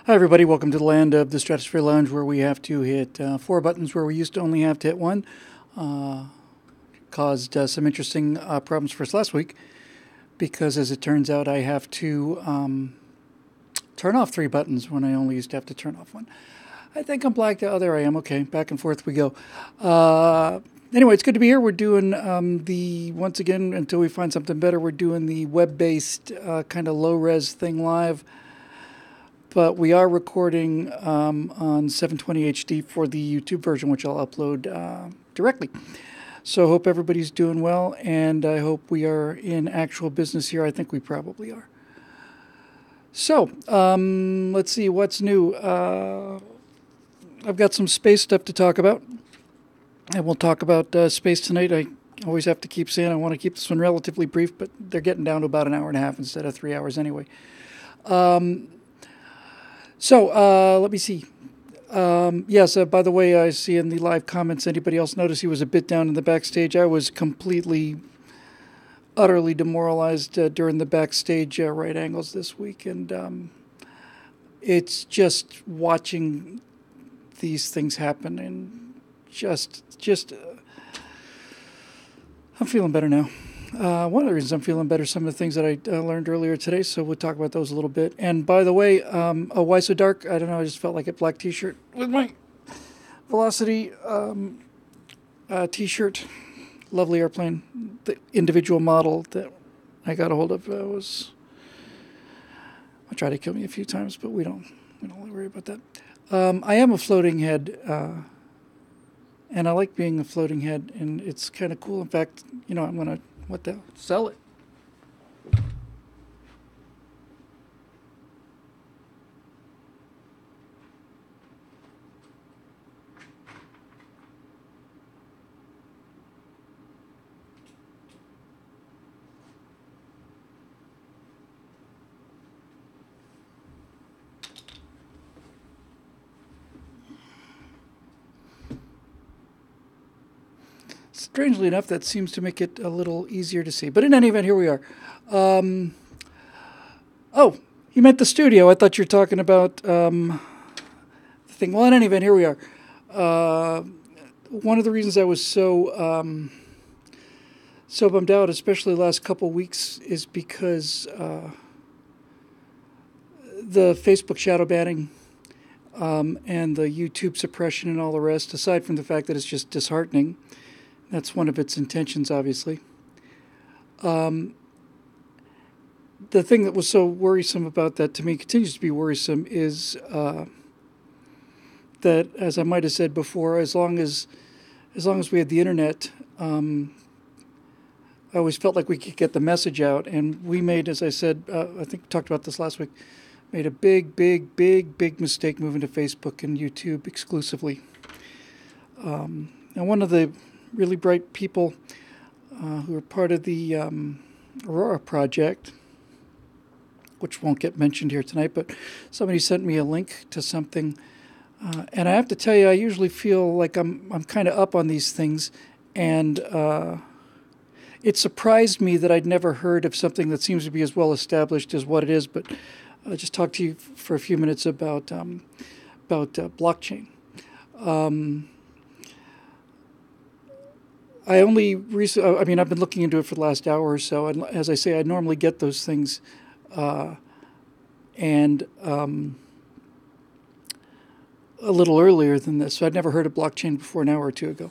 Hi, everybody. Welcome to the land of the Stratosphere Lounge, where we have to hit 4 buttons where we used to only have to hit one. Caused some interesting problems for us last week because, as it turns out, I have to turn off 3 buttons when I only used to have to turn off one. I think I'm blacked out. Oh, there I am. Okay, back and forth we go. Anyway, it's good to be here. We're doing once again, until we find something better, we're doing the web-based kind of low-res thing live. But we are recording on 720 HD for the YouTube version, which I'll upload directly. So I hope everybody's doing well, and I hope we are in actual business here. I think we probably are. So, let's see what's new. I've got some space stuff to talk about, and we'll talk about space tonight. I always have to keep saying I want to keep this one relatively brief, but they're getting down to about an hour and a half instead of 3 hours anyway. So, let me see. Yes, by the way, I see in the live comments, anybody else notice he was a bit down in the backstage? I was completely, utterly demoralized during the backstage right angles this week. And it's just watching these things happen and I'm feeling better now. One of the reasons I'm feeling better, some of the things that I learned earlier today, so we'll talk about those a little bit. And by the way, why so dark? I don't know, I just felt like a black t-shirt with my Velocity t-shirt. Lovely airplane. The individual model that I got a hold of was... I tried to kill me a few times, but we don't worry about that. I am a floating head, and I like being a floating head, and it's kind of cool. In fact, I'm going to... What the hell? Sell it. Strangely enough, that seems to make it a little easier to see. But in any event, here we are. Oh, you meant the studio. I thought you were talking about the thing. Well, in any event, here we are. One of the reasons I was so bummed out, especially the last couple weeks, is because the Facebook shadow banning and the YouTube suppression and all the rest, aside from the fact that it's just disheartening. That's one of its intentions, obviously. The thing that was so worrisome about that, to me, continues to be worrisome, is that, as I might have said before, as long as we had the internet, I always felt like we could get the message out. And we made, as I said, I think we talked about this last week, made a big mistake moving to Facebook and YouTube exclusively. And one of the really bright people who are part of the Aurora project, which won't get mentioned here tonight, but somebody sent me a link to something, and I have to tell you, I usually feel like I'm kind of up on these things, and it surprised me that I'd never heard of something that seems to be as well established as what it is. But I'll just talk to you for a few minutes about blockchain. I've been looking into it for the last hour or so, and as I say, I normally get those things, and a little earlier than this, so I'd never heard of blockchain before an hour or two ago.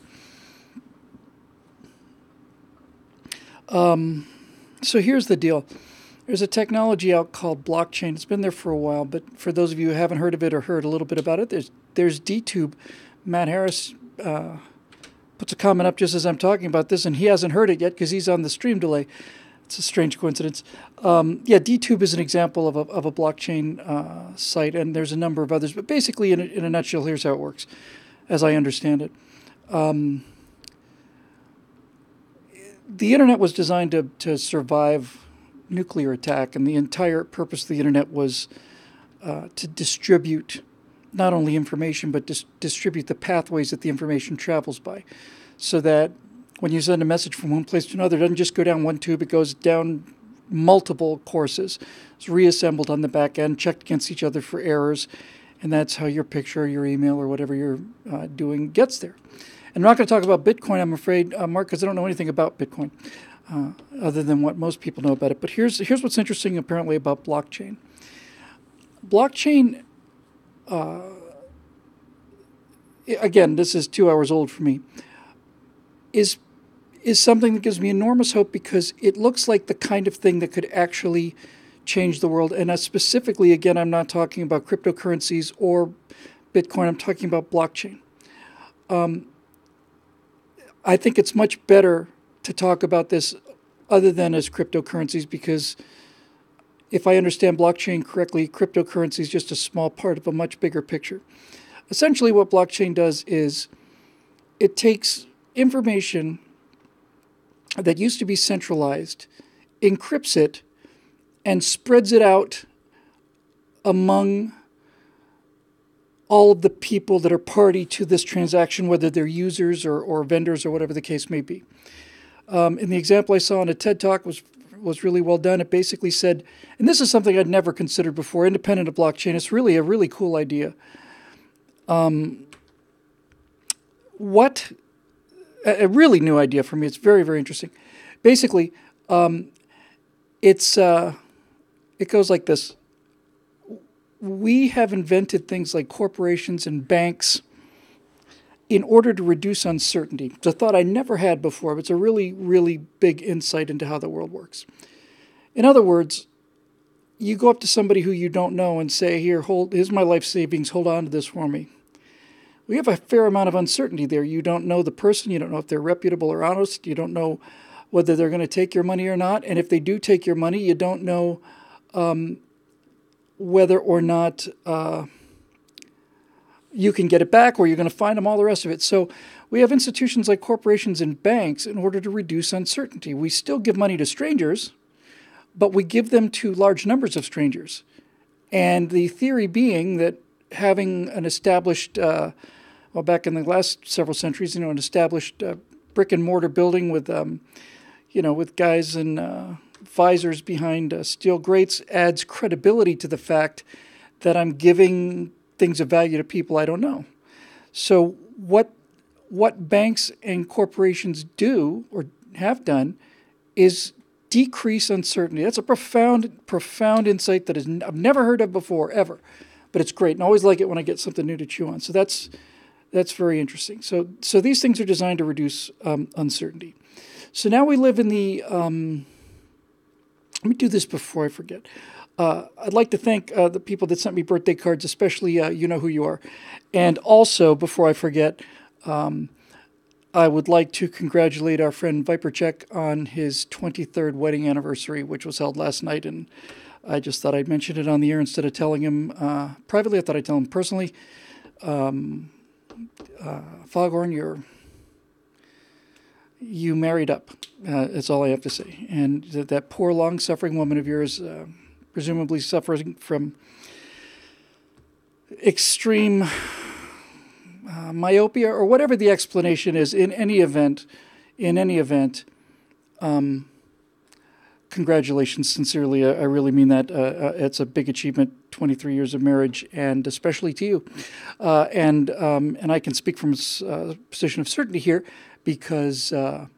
So here's the deal. There's a technology out called blockchain. It's been there for a while, but for those of you who haven't heard of it or heard a little bit about it, there's DTube. Matt Harris puts a comment up just as I'm talking about this, and he hasn't heard it yet because he's on the stream delay. It's a strange coincidence. DTube is an example of a blockchain site, and there's a number of others. But basically, in a nutshell, here's how it works, as I understand it. The internet was designed to survive nuclear attack, and the entire purpose of the internet was to distribute not only information, but distribute the pathways that the information travels by, so that when you send a message from one place to another, it doesn't just go down one tube, it goes down multiple courses. It's reassembled on the back end, checked against each other for errors, and that's how your picture, your email, or whatever you're doing gets there. And I'm not going to talk about Bitcoin, I'm afraid, Mark, because I don't know anything about Bitcoin other than what most people know about it. But here's what's interesting, apparently, about blockchain. Blockchain, again, this is 2 hours old for me, is something that gives me enormous hope because it looks like the kind of thing that could actually change the world. And specifically, again, I'm not talking about cryptocurrencies or Bitcoin. I'm talking about blockchain. I think it's much better to talk about this other than as cryptocurrencies because if I understand blockchain correctly, cryptocurrency is just a small part of a much bigger picture. Essentially, what blockchain does is it takes information that used to be centralized, encrypts it, and spreads it out among all of the people that are party to this transaction, whether they're users or vendors or whatever the case may be. In the example I saw in a TED Talk was really well done. It basically said, and this is something I'd never considered before, independent of blockchain. It's really a really cool idea. A really new idea for me. It's very, very interesting. Basically, it goes like this. We have invented things like corporations and banks in order to reduce uncertainty. It's a thought I never had before, but it's a really, really big insight into how the world works. In other words, you go up to somebody who you don't know and say, here's my life savings, hold on to this for me. We have a fair amount of uncertainty there. You don't know the person. You don't know if they're reputable or honest. You don't know whether they're going to take your money or not. And if they do take your money, you don't know whether or not you can get it back or you're going to find them, all the rest of it. So we have institutions like corporations and banks in order to reduce uncertainty. We still give money to strangers, but we give them to large numbers of strangers. And the theory being that having an established, back in the last several centuries, an established brick and mortar building with, with guys in visors behind steel grates adds credibility to the fact that I'm giving things of value to people I don't know. So what banks and corporations do or have done is decrease uncertainty. That's a profound insight that I've never heard of before, ever. But it's great, and I always like it when I get something new to chew on. So that's very interesting. So these things are designed to reduce uncertainty. So now we live in the... let me do this before I forget. I'd like to thank the people that sent me birthday cards, especially you know who you are. And also, before I forget, I would like to congratulate our friend Vipercheck on his 23rd wedding anniversary, which was held last night. And I just thought I'd mention it on the air instead of telling him privately. I thought I'd tell him personally. Foghorn, you married up. That's all I have to say. And that poor, long-suffering woman of yours, presumably suffering from extreme myopia or whatever the explanation is. In any event, congratulations, sincerely. I really mean that. It's a big achievement, 23 years of marriage, and especially to you. And I can speak from a position of certainty here because I've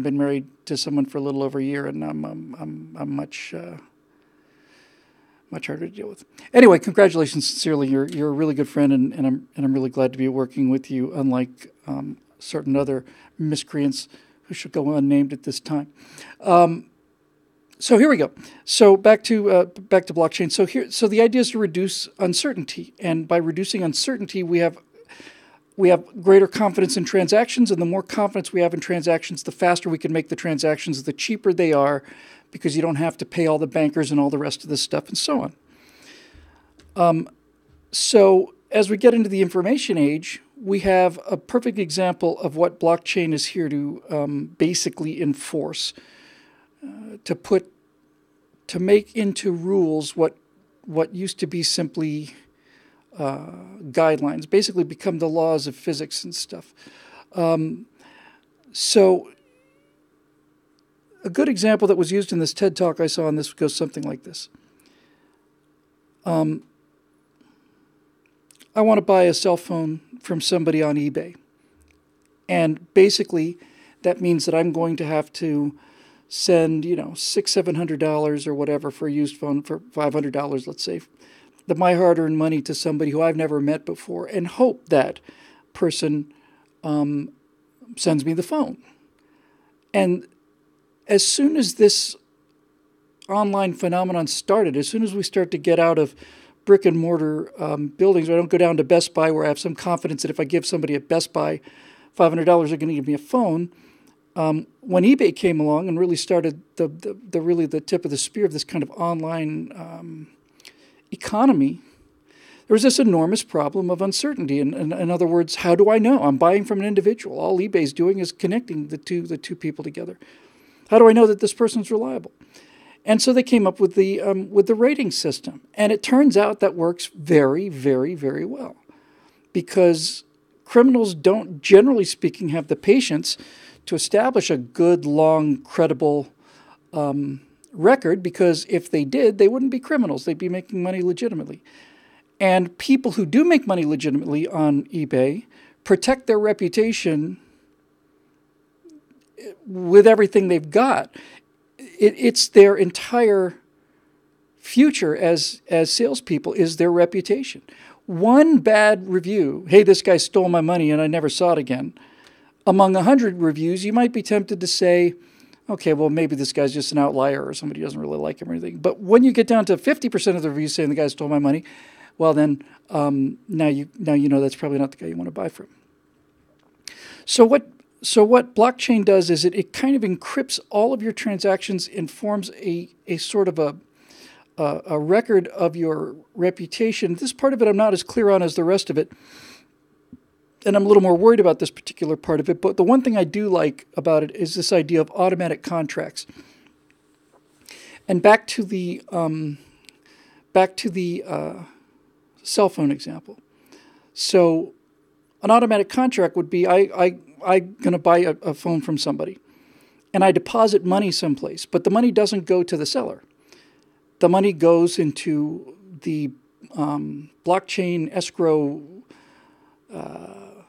been married to someone for a little over a year, and I'm much harder to deal with. Anyway, congratulations, sincerely. You're a really good friend, and I'm really glad to be working with you. Unlike certain other miscreants who should go unnamed at this time. So here we go. So back to blockchain. So the idea is to reduce uncertainty, and by reducing uncertainty, we have greater confidence in transactions, and the more confidence we have in transactions, the faster we can make the transactions, the cheaper they are, because you don't have to pay all the bankers and all the rest of this stuff and so on. So as we get into the information age, we have a perfect example of what blockchain is here to basically enforce, to make into rules what used to be simply guidelines, basically become the laws of physics and stuff. So a good example that was used in this TED Talk I saw, and this goes something like this. I want to buy a cell phone from somebody on eBay. And basically, that means that I'm going to have to send, $600-700 or whatever for a used phone for $500, let's say, my hard-earned money to somebody who I've never met before, and hope that person sends me the phone. And as soon as this online phenomenon started, as soon as we start to get out of brick and mortar buildings, I don't go down to Best Buy where I have some confidence that if I give somebody at Best Buy $500, they're going to give me a phone. When eBay came along and really started the tip of the spear of this kind of online economy, there was this enormous problem of uncertainty. In other words, how do I know? I'm buying from an individual. All eBay's doing is connecting the two people together. How do I know that this person's reliable? And so they came up with the rating system, and it turns out that works very, very, very well, because criminals don't, generally speaking, have the patience to establish a good, long, credible record, because if they did, they wouldn't be criminals. They'd be making money legitimately. And people who do make money legitimately on eBay protect their reputation with everything they've got. It's their entire future as salespeople is their reputation. One bad review, hey, this guy stole my money and I never saw it again. Among 100 reviews, you might be tempted to say, okay, well, maybe this guy's just an outlier or somebody doesn't really like him or anything. But when you get down to 50% of the reviews saying the guy stole my money, well, then now you know that's probably not the guy you want to buy from. So what blockchain does is it kind of encrypts all of your transactions and forms a sort of a record of your reputation. This part of it I'm not as clear on as the rest of it, and I'm a little more worried about this particular part of it. But the one thing I do like about it is this idea of automatic contracts. And back to the cell phone example. So an automatic contract would be I'm going to buy a phone from somebody, and I deposit money someplace, but the money doesn't go to the seller. The money goes into the blockchain escrow.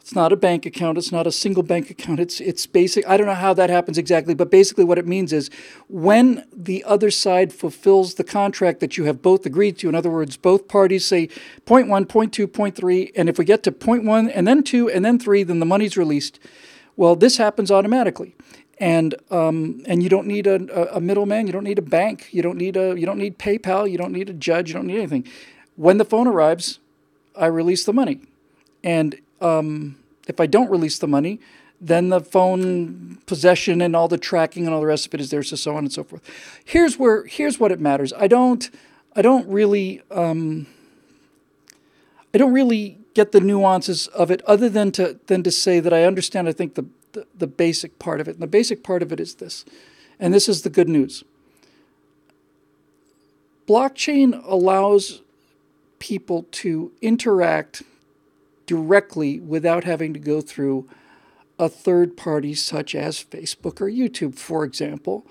It's not a bank account. It's not a single bank account. It's basic. I don't know how that happens exactly, but basically what it means is when the other side fulfills the contract that you have both agreed to, in other words, both parties say point 1, point 2, point 3, and if we get to point 1 and then 2 and then 3, then the money's released. Well, this happens automatically. And you don't need a middleman. You don't need a bank. You don't need PayPal. You don't need a judge. You don't need anything. When the phone arrives, I release the money. And if I don't release the money, then the phone possession and all the tracking and all the rest of it is there, so on and so forth. Here's what it matters. I don't really get the nuances of it, other than to say that I understand. I think the basic part of it, and the basic part of it is this, and this is the good news. Blockchain allows people to interact directly without having to go through a third party such as Facebook or YouTube, for example.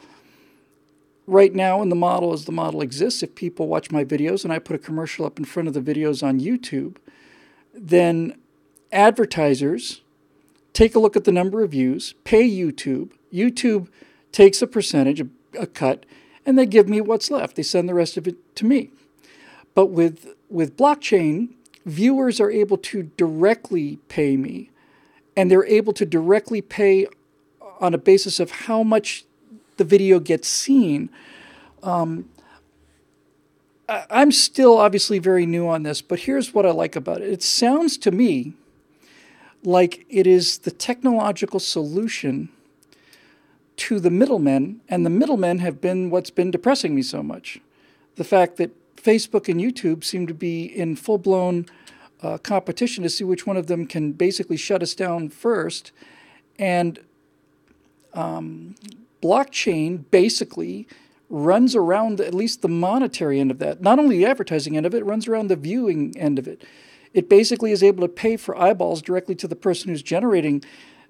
Right now, in the model as the model exists, if people watch my videos and I put a commercial up in front of the videos on YouTube, then advertisers take a look at the number of views, pay YouTube. YouTube takes a percentage, a cut, and they give me what's left. They send the rest of it to me. But with blockchain, viewers are able to directly pay me, and they're able to directly pay on a basis of how much the video gets seen. I'm still obviously very new on this, but here's what I like about it. It sounds to me like it is the technological solution to the middlemen, and the middlemen have been what's been depressing me so much. The fact that Facebook and YouTube seem to be in full-blown competition to see which one of them can basically shut us down first. And blockchain basically runs around at least the monetary end of that. Not only the advertising end of it, it runs around the viewing end of it. It basically is able to pay for eyeballs directly to the person who's generating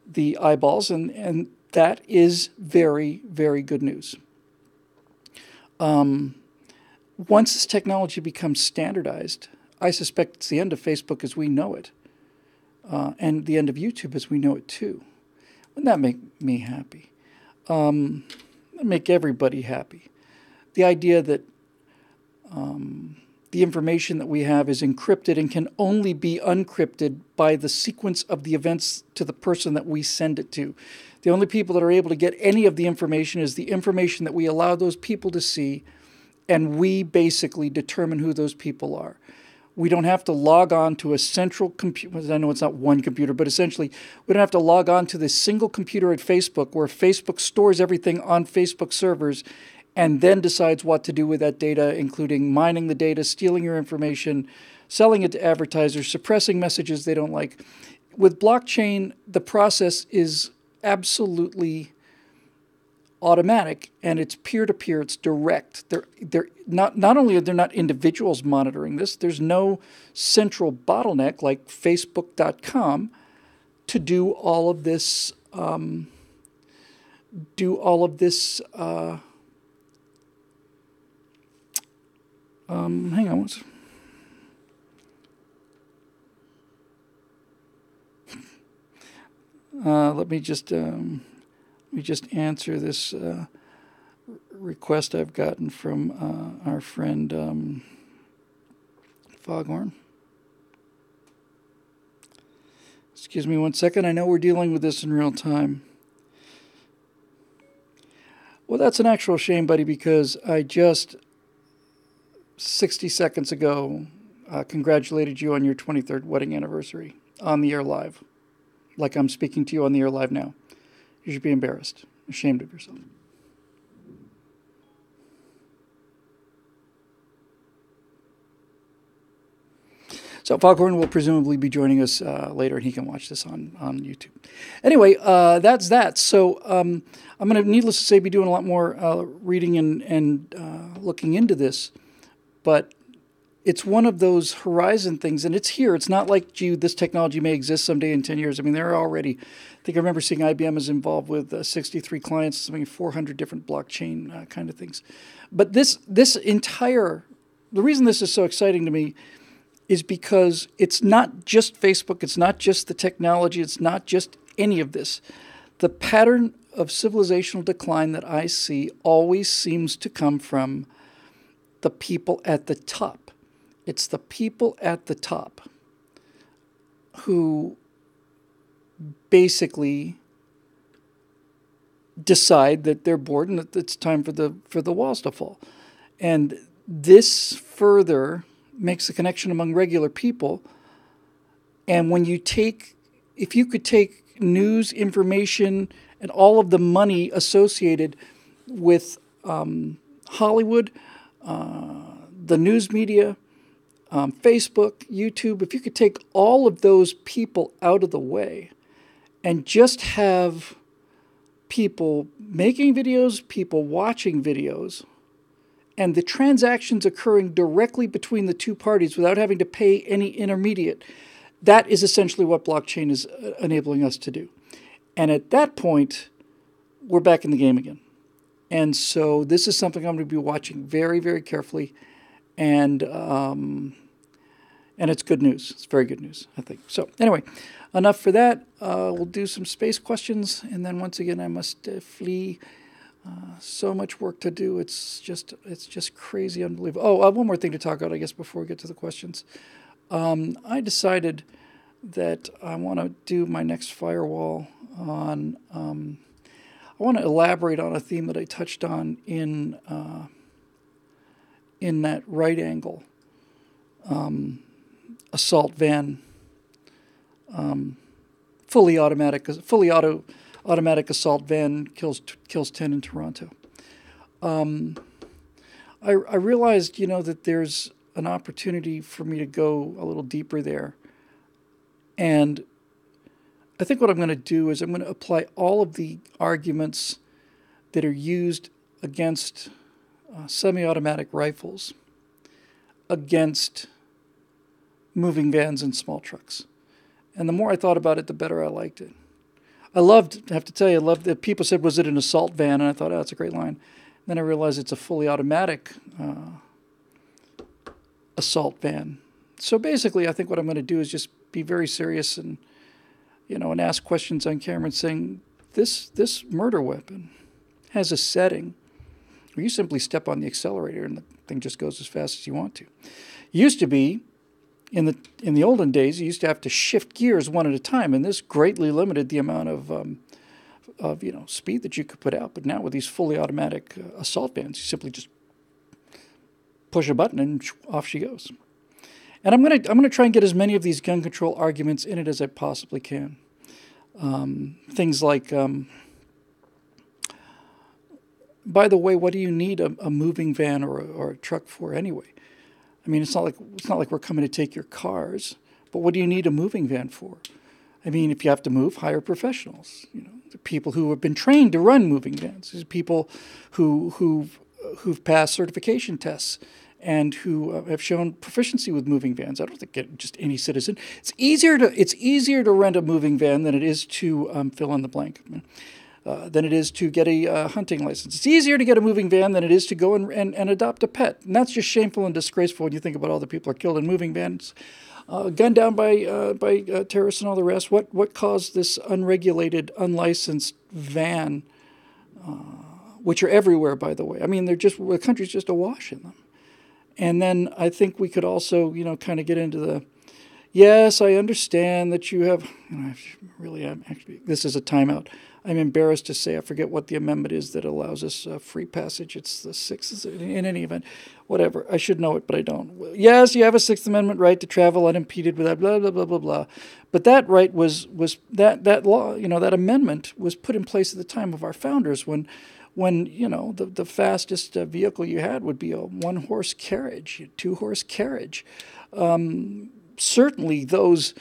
the eyeballs, and That is very, very good news. Once this technology becomes standardized, I suspect it's the end of Facebook as we know it, and the end of YouTube as we know it too. Wouldn't that make me happy? That'd make everybody happy. The idea that the information that we have is encrypted and can only be uncrypted by the sequence of the events to the person that we send it to. The only people that are able to get any of the information is the information that we allow those people to see, and we basically determine who those people are. We don't have to log on to a central computer. I know it's not one computer, but essentially we don't have to log on to this single computer at Facebook where Facebook stores everything on Facebook servers and then decides what to do with that data, including mining the data, stealing your information, selling it to advertisers, suppressing messages they don't like. With blockchain, the process is absolutely automatic, and it's peer-to-peer, it's direct. They're not only are there not individuals monitoring this, there's no central bottleneck like Facebook.com to do all of this, hang on. Let me just answer this request I've gotten from our friend Foghorn. Excuse me one second. I know we're dealing with this in real time. Well, that's an actual shame, buddy, because I just 60 seconds ago congratulated you on your 23rd wedding anniversary on the air live. Like I'm speaking to you on the air live now. You should be embarrassed, ashamed of yourself. So Foghorn will presumably be joining us later, and he can watch this on YouTube. Anyway, that's that. So I'm going to, needless to say, be doing a lot more reading and looking into this. But it's one of those horizon things, and it's here. It's not like, gee, this technology may exist someday in 10 years. I mean, there are already, I think I remember seeing IBM is involved with 63 clients, something 400 different blockchain kind of things. But this entire, the reason this is so exciting to me is because it's not just Facebook, it's not just the technology, it's not just any of this. The pattern of civilizational decline that I see always seems to come from the people at the top. It's the people at the top who basically decide that they're bored and that it's time for the walls to fall. And this further makes a connection among regular people. And when you take, if you could take news, information, and all of the money associated with Hollywood, the news media, Facebook, YouTube, if you could take all of those people out of the way and just have people making videos, people watching videos, and the transactions occurring directly between the two parties without having to pay any intermediate, that is essentially what blockchain is enabling us to do. And at that point, we're back in the game again. And so this is something I'm going to be watching very, very carefully. And it's good news. It's very good news, I think. So anyway, enough for that. We'll do some space questions. And then once again, I must flee. So much work to do. It's just crazy, unbelievable. Oh, one more thing to talk about, I guess, before we get to the questions. I decided that I want to do my next firewall on. I want to elaborate on a theme that I touched on in that right angle assault van, fully automatic assault van kills 10 in Toronto. I realized, that there's an opportunity for me to go a little deeper there. And I think what I'm going to do is I'm going to apply all of the arguments that are used against semi-automatic rifles against moving vans and small trucks. And the more I thought about it, the better I liked it. I have to tell you, I loved that people said, was it an assault van? And I thought, oh, that's a great line. Then I realized it's a fully automatic assault van. So basically, I think what I'm going to do is just be very serious and, and ask questions on camera and saying, this murder weapon has a setting where you simply step on the accelerator and the thing just goes as fast as you want to. It used to be, in the olden days, you used to have to shift gears one at a time, and this greatly limited the amount of speed that you could put out. But now with these fully automatic assault vans, you simply just push a button and off she goes. And I'm gonna try and get as many of these gun control arguments in it as I possibly can. Things like, by the way, what do you need a moving van or a truck for anyway? I mean, it's not like we're coming to take your cars, but what do you need a moving van for? I mean, if you have to move, hire professionals. The people who have been trained to run moving vans. These are people who've passed certification tests and who have shown proficiency with moving vans. I don't think just any citizen. It's easier to rent a moving van than it is to fill in the blank. Than it is to get a hunting license. It's easier to get a moving van than it is to go and adopt a pet. And that's just shameful and disgraceful when you think about all the people who are killed in moving vans, gunned down by terrorists and all the rest. What caused this unregulated, unlicensed van, which are everywhere, by the way? I mean, the country's just awash in them. And then I think we could also, kind of get into the, yes, I understand that you have, actually, this is a timeout. I'm embarrassed to say I forget what the amendment is that allows us free passage. It's the 6th, in any event. Whatever. I should know it, but I don't. Yes, you have a Sixth Amendment right to travel unimpeded without blah, blah, blah, blah, blah. But that right was that law, that amendment was put in place at the time of our founders when the fastest vehicle you had would be a one-horse carriage, two-horse carriage. Certainly those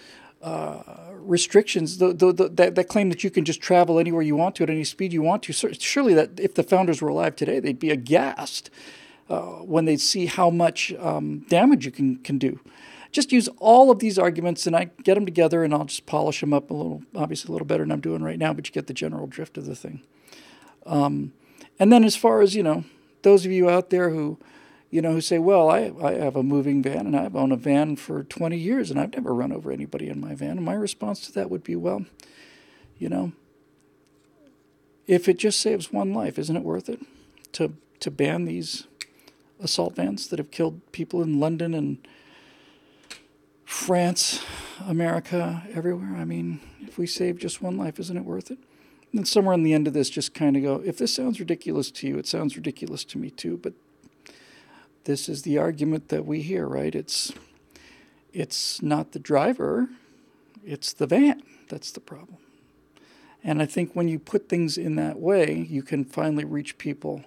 restrictions, that claim that you can just travel anywhere you want to at any speed you want to, surely that if the founders were alive today, they'd be aghast when they see how much damage you can do. Just use all of these arguments and I get them together and I'll just polish them up obviously a little better than I'm doing right now, but you get the general drift of the thing. And then as far as, those of you out there who say, well, I have a moving van and I've owned a van for 20 years and I've never run over anybody in my van. And my response to that would be, well, if it just saves one life, isn't it worth it to ban these assault vans that have killed people in London and France, America, everywhere? I mean, if we save just one life, isn't it worth it? And somewhere on the end of this, just kind of go, if this sounds ridiculous to you, it sounds ridiculous to me too, but this is the argument that we hear, right? It's not the driver, it's the van. That's the problem. And I think when you put things in that way, you can finally reach people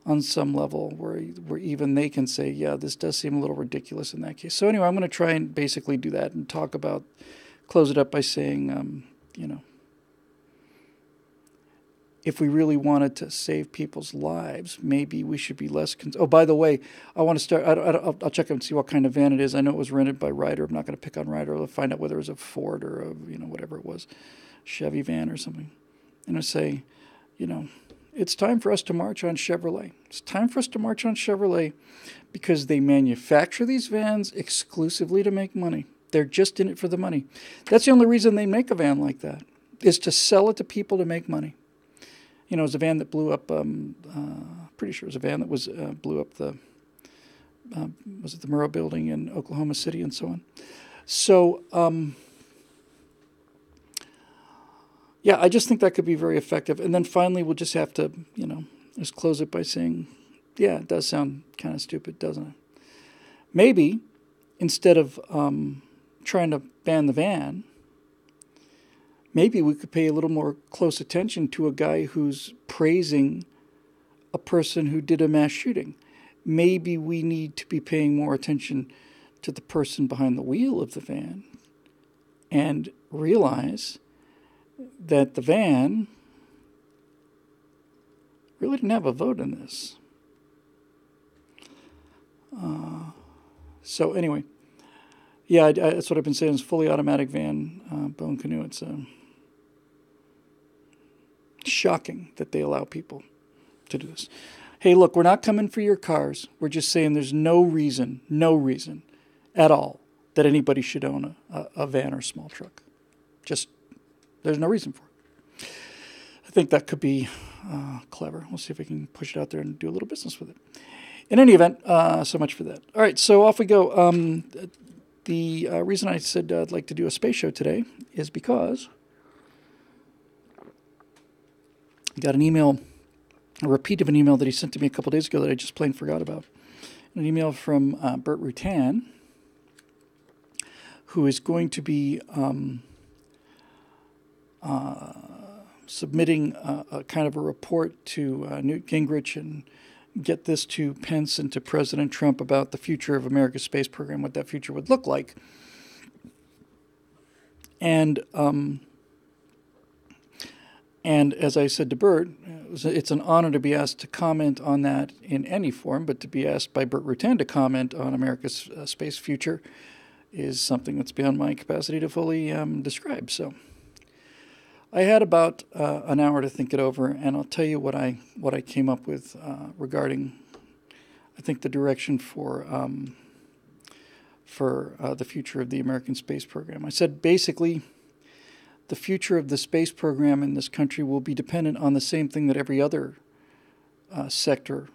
on some level where even they can say, yeah, this does seem a little ridiculous in that case. So anyway, I'm going to try and basically do that and close it up by saying, if we really wanted to save people's lives, maybe we should be less oh, by the way, I want to start, I'll check and see what kind of van it is. I know it was rented by Ryder. I'm not going to pick on Ryder. I'll find out whether it was a Ford or whatever it was, Chevy van or something. And I say, it's time for us to march on Chevrolet. It's time for us to march on Chevrolet because they manufacture these vans exclusively to make money. They're just in it for the money. That's the only reason they make a van like that, is to sell it to people to make money. It was a van that blew up, pretty sure it was a van that blew up was it the Murrah building in Oklahoma City and so on. So, I just think that could be very effective. And then finally, we'll just have to, just close it by saying, yeah, it does sound kind of stupid, doesn't it? Maybe instead of trying to ban the van, maybe we could pay a little more close attention to a guy who's praising a person who did a mass shooting. Maybe we need to be paying more attention to the person behind the wheel of the van and realize that the van really didn't have a vote in this. So anyway, that's what I've been saying, is fully automatic van, Bone Canoe. It's Shocking that they allow people to do this. Hey, look, we're not coming for your cars. We're just saying there's no reason at all that anybody should own a van or small truck. Just, there's no reason for it. I think that could be clever. We'll see if we can push it out there and do a little business with it. In any event, so much for that. All right, so off we go. The reason I said I'd like to do a space show today is because I got an email, a repeat of an email that he sent to me a couple days ago that I just plain forgot about. An email from Bert Rutan, who is going to be submitting a kind of a report to Newt Gingrich and get this to Pence and to President Trump about the future of America's space program, what that future would look like. And as I said to Bert, it's an honor to be asked to comment on that in any form, but to be asked by Bert Rutan to comment on America's space future is something that's beyond my capacity to fully describe. So I had about an hour to think it over, and I'll tell you what I came up with regarding, I think, the direction for the future of the American space program. I said basically the future of the space program in this country will be dependent on the same thing that every other sector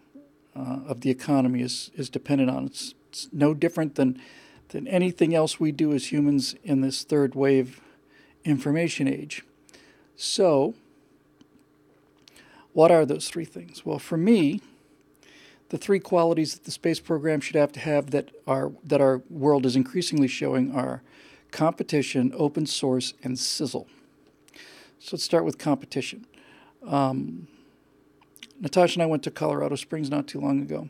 of the economy is dependent on. It's no different than anything else we do as humans in this third wave information age. So, what are those three things? Well, for me, the three qualities that the space program should have to have that our world is increasingly showing are competition, open source, and sizzle. So let's start with competition. Natasha and I went to Colorado Springs not too long ago,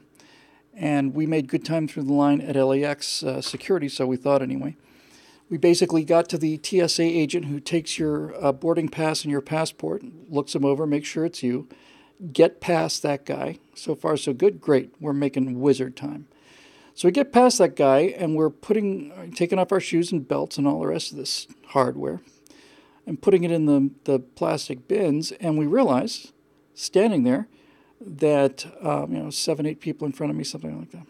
and we made good time through the line at LAX security, so we thought anyway. We basically got to the TSA agent who takes your boarding pass and your passport, looks them over, makes sure it's you, get past that guy. So far, so good. Great. We're making wizard time. So we get past that guy, and we're taking off our shoes and belts and all the rest of this hardware and putting it in the plastic bins, and we realize, standing there, that 7, 8 people in front of me, something like that.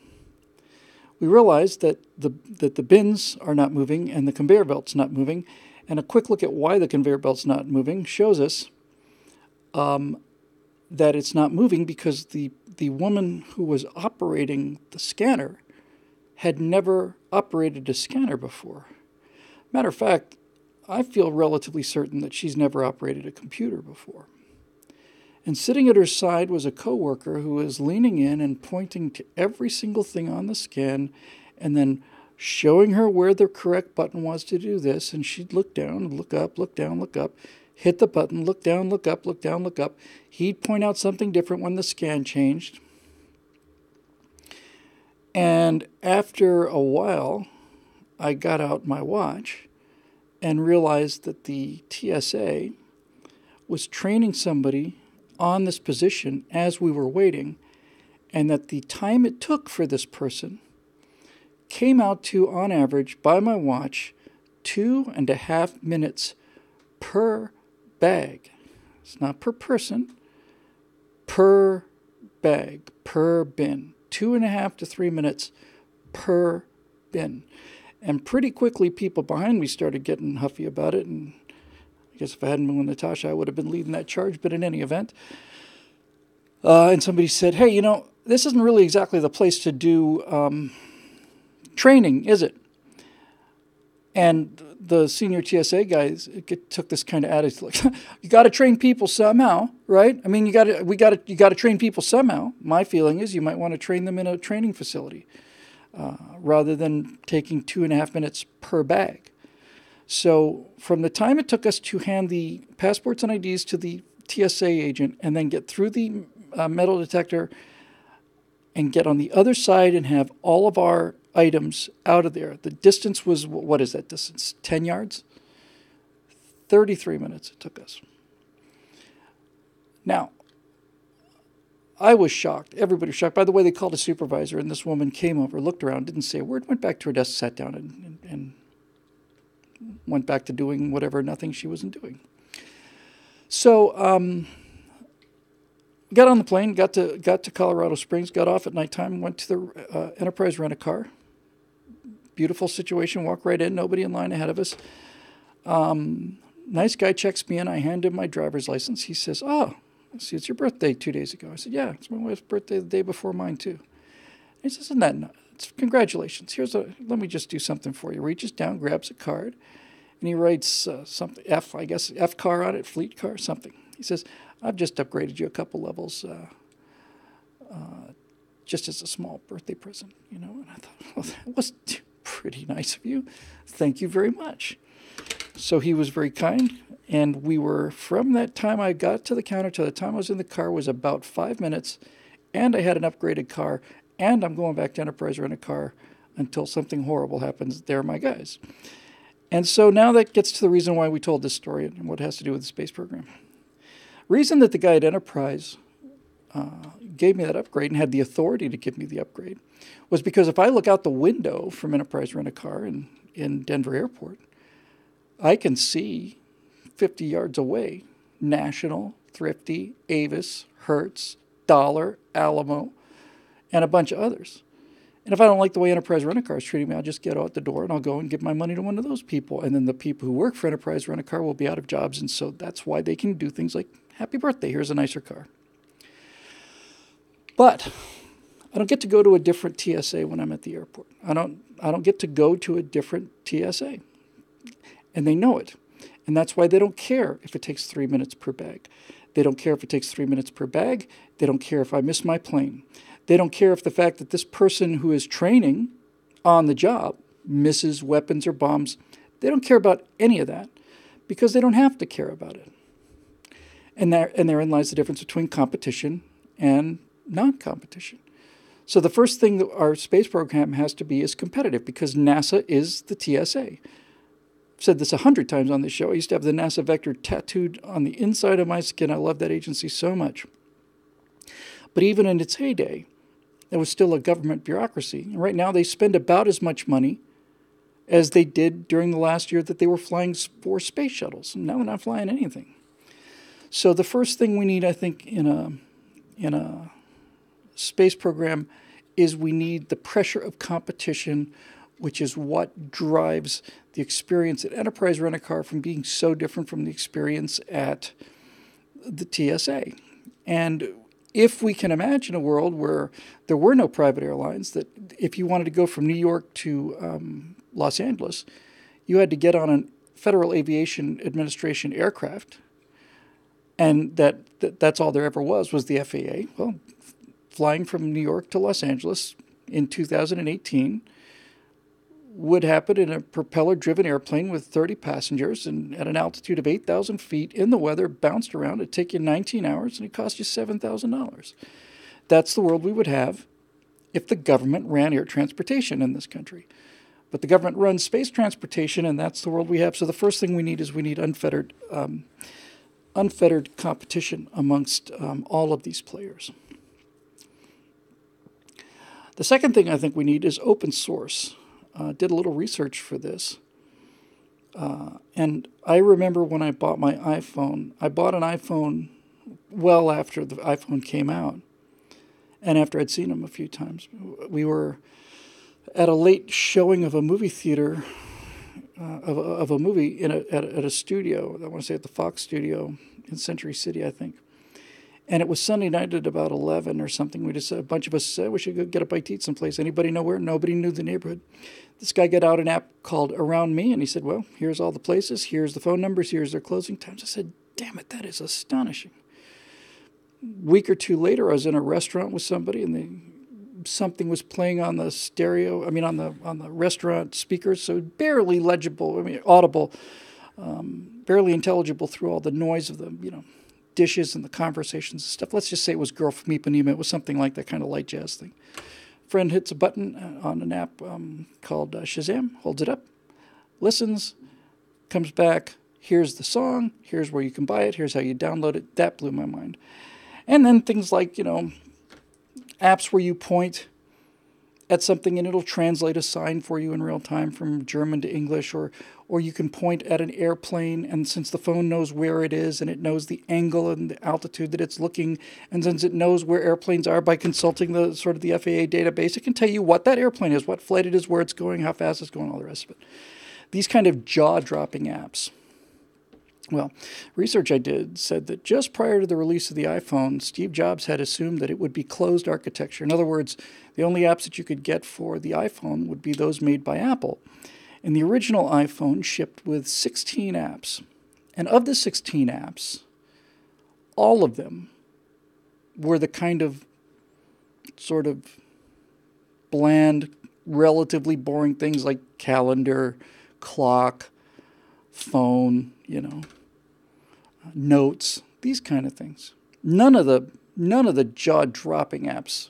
We realized that the bins are not moving and the conveyor belt's not moving, and a quick look at why the conveyor belt's not moving shows us that it's not moving because the woman who was operating the scanner had never operated a scanner before. Matter of fact, I feel relatively certain that she's never operated a computer before. And sitting at her side was a coworker who was leaning in and pointing to every single thing on the scan and then showing her where the correct button was to do this. And she'd look down, look up, look down, look up, hit the button, look down, look up, look down, look up. He'd point out something different when the scan changed. And after a while, I got out my watch and realized that the TSA was training somebody on this position as we were waiting, and that the time it took for this person came out to, on average, by my watch, 2.5 minutes per bag. It's not per person, per bag, per bin. 2.5 to 3 minutes per bin. And pretty quickly, people behind me started getting huffy about it, and I guess if I hadn't been with Natasha, I would have been leading that charge, but in any event. And somebody said, hey, this isn't really exactly the place to do training, is it? And the senior TSA guys took this kind of attitude, like, you got to train people somehow, right? I mean, you got to train people somehow. My feeling is you might want to train them in a training facility rather than taking 2.5 minutes per bag. So from the time it took us to hand the passports and IDs to the TSA agent and then get through the metal detector and get on the other side and have all of our items out of there, the distance was, what is that distance, 10 yards? 33 minutes it took us. Now, I was shocked. Everybody was shocked. By the way, they called a supervisor, and this woman came over, looked around, didn't say a word, went back to her desk, sat down, and went back to doing whatever nothing she wasn't doing. So got on the plane, got to Colorado Springs, got off at nighttime, went to the Enterprise Rent-A-Car. Beautiful situation, walk right in, nobody in line ahead of us. Nice guy checks me in. I hand him my driver's license. He says, "Oh, see, it's your birthday 2 days ago." I said, "Yeah, it's my wife's birthday the day before mine too." He says, "Isn't that nuts? Congratulations. Let me just do something for you." Reaches down, grabs a card, and he writes something, F car on it, fleet car, something. He says, "I've just upgraded you a couple levels just as a small birthday present, you know." And I thought, well, that was pretty nice of you. Thank you very much. So he was very kind, and we were, from that time I got to the counter to the time I was in the car was about 5 minutes, and I had an upgraded car, and I'm going back to Enterprise Rent-A-Car until something horrible happens. They're my guys. And so now that gets to the reason why we told this story and what it has to do with the space program. Reason that the guy at Enterprise gave me that upgrade and had the authority to give me the upgrade was because if I look out the window from Enterprise Rent-A-Car in Denver Airport, I can see 50 yards away National, Thrifty, Avis, Hertz, Dollar, Alamo, and a bunch of others. And if I don't like the way Enterprise Rent-A-Car is treating me, I'll just get out the door and I'll go and give my money to one of those people. And then the people who work for Enterprise Rent-A-Car will be out of jobs. And so that's why they can do things like, "Happy birthday, here's a nicer car." But I don't get to go to a different TSA when I'm at the airport. I don't get to go to a different TSA. And they know it. And that's why they don't care if it takes 3 minutes per bag. They don't care if it takes 3 minutes per bag. They don't care if I miss my plane. They don't care if the fact that this person who is training on the job misses weapons or bombs. They don't care about any of that because they don't have to care about it. And therein lies the difference between competition and non-competition. So the first thing that our space program has to be is competitive because NASA is the TSA. I've said this 100 times on this show. I used to have the NASA Vector tattooed on the inside of my skin. I love that agency so much. But even in its heyday, it was still a government bureaucracy. And right now they spend about as much money as they did during the last year that they were flying 4 space shuttles. And now they're not flying anything. So the first thing we need, I think, in a space program is we need the pressure of competition, which is what drives the experience at Enterprise Rent-A-Car from being so different from the experience at the TSA. And if we can imagine a world where there were no private airlines, that if you wanted to go from New York to Los Angeles, you had to get on a Federal Aviation Administration aircraft, and that's all there ever was the FAA. Well, flying from New York to Los Angeles in 2018 would happen in a propeller-driven airplane with 30 passengers and at an altitude of 8,000 feet in the weather, bounced around. It'd take you 19 hours, and it cost you $7,000. That's the world we would have if the government ran air transportation in this country. But the government runs space transportation, and that's the world we have. So the first thing we need is unfettered competition amongst all of these players. The second thing I think we need is open source. Did a little research for this. And I remember when I bought my iPhone, I bought an iPhone well after the iPhone came out and after I'd seen them a few times. We were at a late showing of a movie theater, of a movie at a studio, I want to say at the Fox studio in Century City, I think. And it was Sunday night at about 11 or something. A bunch of us said, we should go get a bite to eat someplace. Anybody know where? Nobody knew the neighborhood. This guy got out an app called Around Me, and he said, well, here's all the places. Here's the phone numbers. Here's their closing times. I said, damn it, that is astonishing. A week or two later, I was in a restaurant with somebody, and something was playing on the stereo, on the restaurant speakers, so barely legible, audible, barely intelligible through all the noise of the, dishes and the conversations and stuff. Let's just say it was Girl from Ipanema. It was something like that kind of light jazz thing. Friend hits a button on an app called Shazam, holds it up, listens, comes back, here's the song, here's where you can buy it, here's how you download it. That blew my mind. And then things like, apps where you point at something and it'll translate a sign for you in real time from German to English, or you can point at an airplane, and since the phone knows where it is and it knows the angle and the altitude that it's looking, and since it knows where airplanes are by consulting the sort of the FAA database, it can tell you what that airplane is, what flight it is, where it's going, how fast it's going, all the rest of it. These kind of jaw-dropping apps. Well, research I did said that just prior to the release of the iPhone, Steve Jobs had assumed that it would be closed architecture. In other words, the only apps that you could get for the iPhone would be those made by Apple. And the original iPhone shipped with 16 apps. And of the 16 apps, all of them were the kind of sort of bland, relatively boring things like calendar, clock, phone, notes, these kind of things. None of the jaw-dropping apps,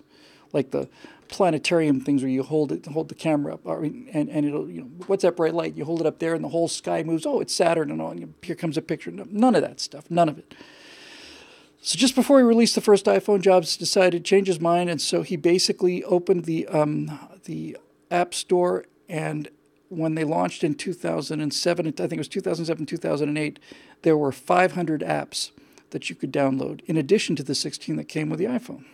like the planetarium things where you hold the camera up, and it'll, what's that bright light? You hold it up there, and the whole sky moves. Oh, it's Saturn, and all. And here comes a picture. None of that stuff. None of it. So just before he released the first iPhone, Jobs decided to change his mind, and so he basically opened the App Store, and when they launched in 2007, I think it was 2007, 2008, there were 500 apps that you could download, in addition to the 16 that came with the iPhone.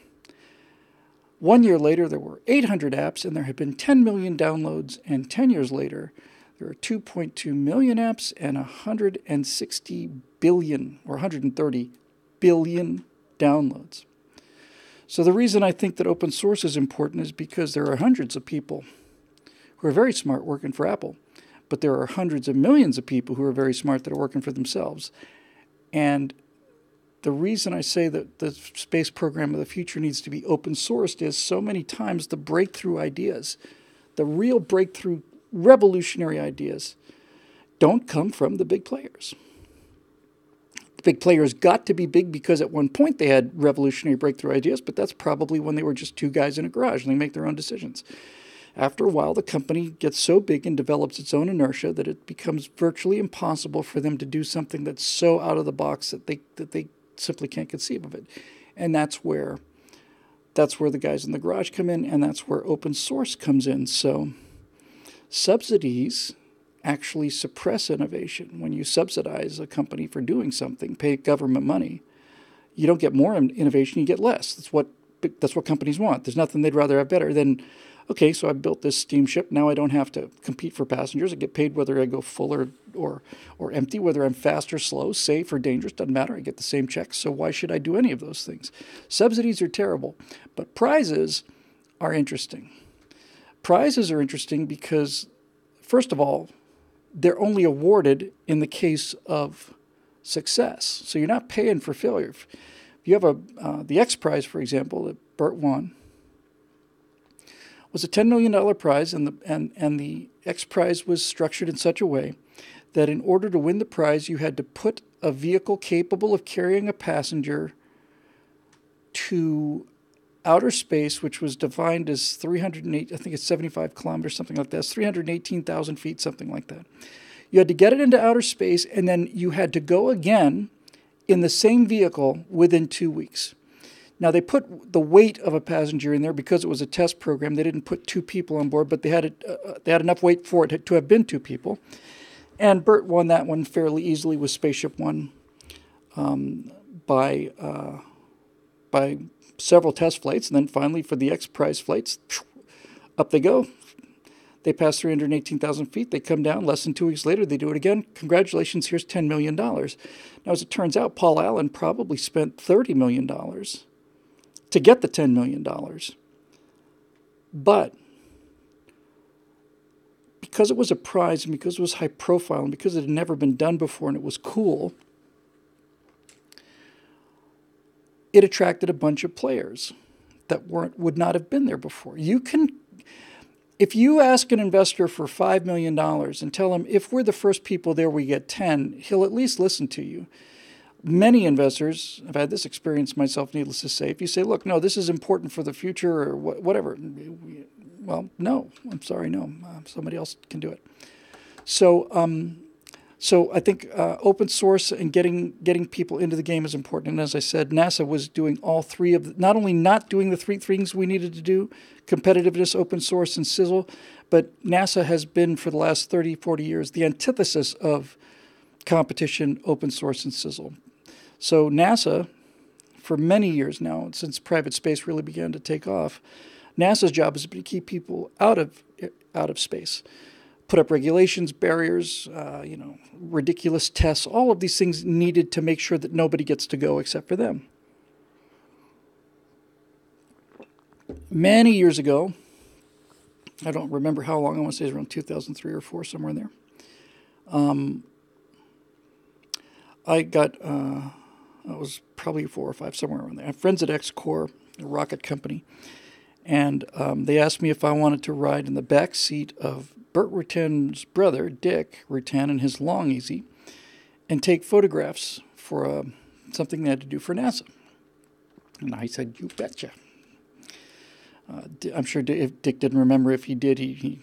1 year later, there were 800 apps, and there had been 10 million downloads, and 10 years later, there are 2.2 million apps and 160 billion, or 130 billion downloads. So the reason I think that open source is important is because there are hundreds of people who are very smart working for Apple, but there are hundreds of millions of people who are very smart that are working for themselves. And the reason I say that the space program of the future needs to be open sourced is so many times the breakthrough ideas, the real breakthrough revolutionary ideas, don't come from the big players. The big players got to be big because at one point they had revolutionary breakthrough ideas, but that's probably when they were just two guys in a garage and they make their own decisions. After a while, the company gets so big and develops its own inertia that it becomes virtually impossible for them to do something that's so out of the box that they simply can't conceive of it. And that's where the guys in the garage come in, and that's where open source comes in. So subsidies actually suppress innovation. When you subsidize a company for doing something, pay government money, you don't get more innovation, you get less. That's what companies want. There's nothing they'd rather have better than, okay, so I built this steamship. Now I don't have to compete for passengers. I get paid whether I go full or empty, whether I'm fast or slow, safe or dangerous. Doesn't matter. I get the same checks. So why should I do any of those things? Subsidies are terrible, but prizes are interesting. Prizes are interesting because, first of all, they're only awarded in the case of success. So you're not paying for failure. If you have the X Prize, for example, that Bert won, was a $10 million prize, and the X Prize was structured in such a way that in order to win the prize, you had to put a vehicle capable of carrying a passenger to outer space, which was defined as 308, I think it's 75 kilometers, something like that. It's 318,000 feet, something like that. You had to get it into outer space, and then you had to go again in the same vehicle within 2 weeks. Now, they put the weight of a passenger in there because it was a test program. They didn't put two people on board, but they had enough weight for it to have been two people. And Bert won that one fairly easily with Spaceship One by several test flights. And then finally, for the X Prize flights, up they go. They pass 318,000 feet. They come down. Less than 2 weeks later, they do it again. Congratulations, here's $10 million. Now, as it turns out, Paul Allen probably spent $30 million to get the $10 million. But because it was a prize and because it was high profile and because it had never been done before and it was cool, it attracted a bunch of players that would not have been there before. If you ask an investor for $5 million and tell him, if we're the first people there, we get 10, he'll at least listen to you. Many investors, I've had this experience myself, needless to say, if you say, look, no, this is important for the future or whatever, well, no, I'm sorry, no, somebody else can do it. So So I think open source and getting people into the game is important. And as I said, NASA was doing all three of not only not doing the three things we needed to do, competitiveness, open source, and sizzle, but NASA has been for the last 30, 40 years the antithesis of competition, open source, and sizzle. So NASA, for many years now, since private space really began to take off, NASA's job is to keep people out of space. Put up regulations, barriers, ridiculous tests, all of these things needed to make sure that nobody gets to go except for them. Many years ago, I don't remember how long, I want to say it was around 2003 or 4, somewhere in there, I got, it was probably 4 or 5, somewhere around there. I have friends at X-Corps, a rocket company, and they asked me if I wanted to ride in the back seat of Burt Rutten's brother, Dick Rutten, and his Long Easy, and take photographs for something they had to do for NASA. And I said, you betcha. I'm sure if Dick didn't remember. If he did, he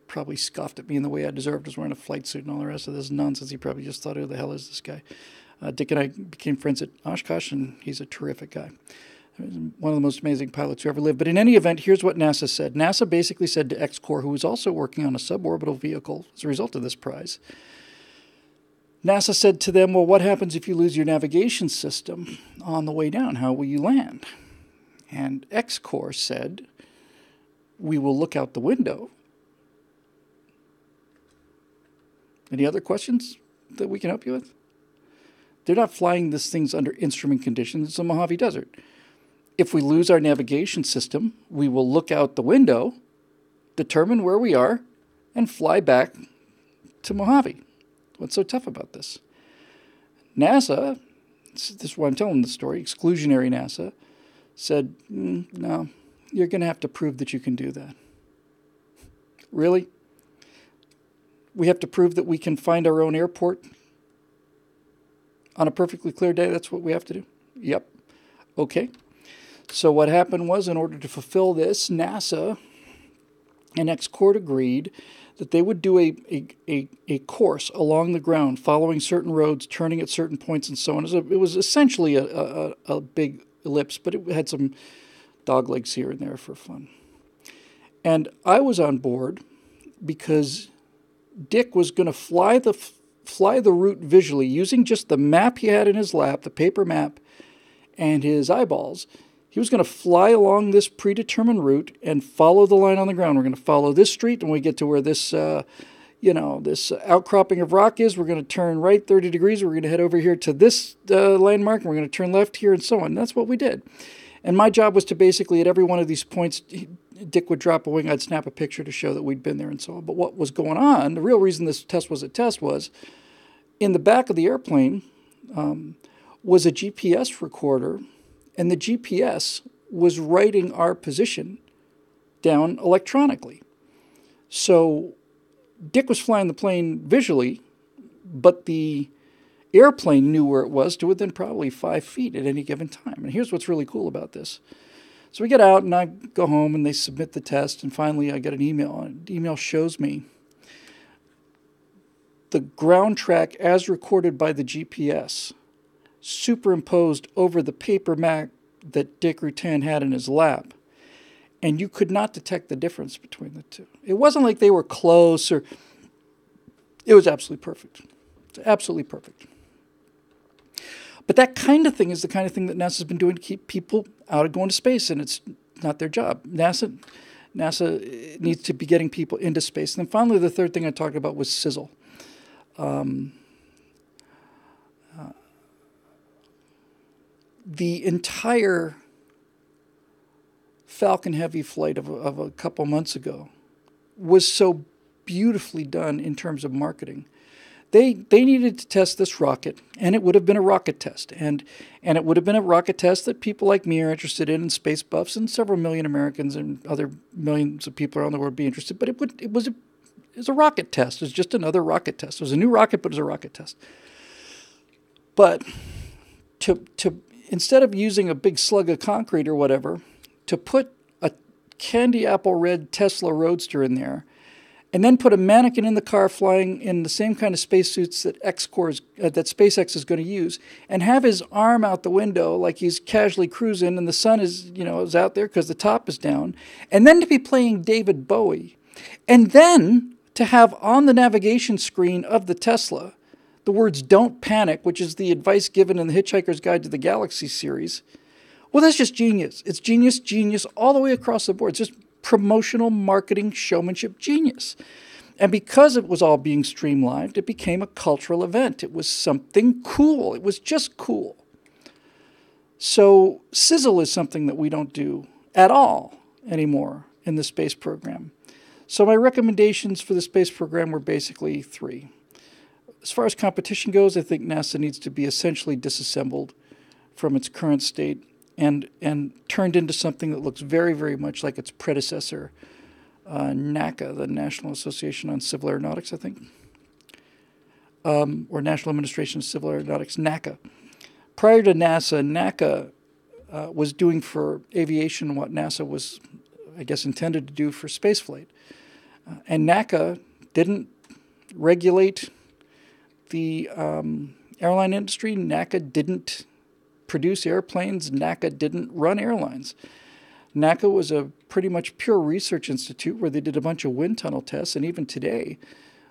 probably scoffed at me in the way I deserved. I was wearing a flight suit and all the rest of this nonsense. He probably just thought, who the hell is this guy? Dick and I became friends at Oshkosh, and he's a terrific guy. One of the most amazing pilots who ever lived. But in any event, here's what NASA said. NASA basically said to X-Corps, who was also working on a suborbital vehicle as a result of this prize, NASA said to them, well, what happens if you lose your navigation system on the way down? How will you land? And X-Corps said, we will look out the window. Any other questions that we can help you with? They're not flying these things under instrument conditions. It's the Mojave Desert. If we lose our navigation system, we will look out the window, determine where we are, and fly back to Mojave. What's so tough about this? NASA, this is why I'm telling the story, exclusionary NASA, said, no, you're going to have to prove that you can do that. Really? We have to prove that we can find our own airport on a perfectly clear day? That's what we have to do? Yep. Okay. So what happened was, in order to fulfill this, NASA and X-Corps agreed that they would do a course along the ground, following certain roads, turning at certain points, and so on. It was essentially a big ellipse, but it had some dog legs here and there for fun. And I was on board because Dick was going to fly the route visually using just the map he had in his lap, the paper map, and his eyeballs. He was going to fly along this predetermined route and follow the line on the ground. We're going to follow this street, and when we get to where this, this outcropping of rock is, we're going to turn right 30 degrees. We're going to head over here to this landmark, and we're going to turn left here, and so on. And that's what we did. And my job was to basically, at every one of these points, Dick would drop a wing, I'd snap a picture to show that we'd been there and so on. But what was going on, the real reason this test was a test was, in the back of the airplane was a GPS recorder, and the GPS was writing our position down electronically. So Dick was flying the plane visually, but the airplane knew where it was to within probably 5 feet at any given time. And here's what's really cool about this. So we get out, and I go home, and they submit the test, and finally I get an email. And the email shows me the ground track as recorded by the GPS superimposed over the paper map that Dick Rutten had in his lap. And you could not detect the difference between the two. It wasn't like they were close, or it was absolutely perfect. It's absolutely perfect. But that kind of thing is the kind of thing that NASA's been doing to keep people out of going to space, and it's not their job. NASA needs to be getting people into space. And then finally, the third thing I talked about was sizzle. The entire Falcon Heavy flight of a couple months ago was so beautifully done in terms of marketing. They needed to test this rocket, and it would have been a rocket test. And it would have been a rocket test that people like me are interested in, and space buffs, and several million Americans and other millions of people around the world would be interested. But it was a rocket test. It was just another rocket test. It was a new rocket, but it was a rocket test. But to instead of using a big slug of concrete or whatever, to put a candy apple red Tesla Roadster in there and then put a mannequin in the car flying in the same kind of spacesuits that that SpaceX is going to use, and have his arm out the window like he's casually cruising, and the sun is out there because the top is down, and then to be playing David Bowie, and then to have on the navigation screen of the Tesla the words "Don't panic," which is the advice given in the Hitchhiker's Guide to the Galaxy series. Well, that's just genius. It's genius all the way across the board. It's just promotional marketing showmanship genius. And because it was all being streamlined, it became a cultural event. It was something cool. It was just cool. So sizzle is something that we don't do at all anymore in the space program. So my recommendations for the space program were basically 3. As far as competition goes, I think NASA needs to be essentially disassembled from its current state and turned into something that looks very, very much like its predecessor, NACA, the National Association on Civil Aeronautics, I think, or National Administration of Civil Aeronautics, NACA. Prior to NASA, NACA was doing for aviation what NASA was, I guess, intended to do for spaceflight. And NACA didn't regulate the airline industry. NACA didn't produce airplanes. NACA didn't run airlines. NACA was a pretty much pure research institute where they did a bunch of wind tunnel tests. And even today,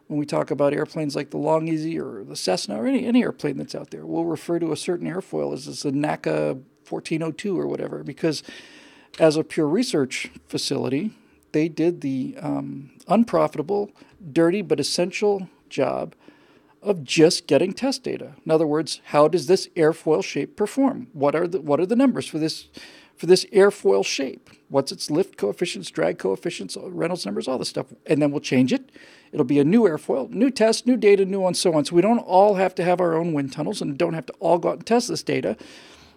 when we talk about airplanes like the Long Easy or the Cessna or any airplane that's out there, we'll refer to a certain airfoil as a NACA 1402 or whatever, because as a pure research facility, they did the unprofitable, dirty, but essential job of just getting test data. In other words, how does this airfoil shape perform? What are the numbers for this airfoil shape? What's its lift coefficients, drag coefficients, Reynolds numbers, all this stuff. And then we'll change it. It'll be a new airfoil, new test, new data, new on, so on. So we don't all have to have our own wind tunnels and don't have to all go out and test this data.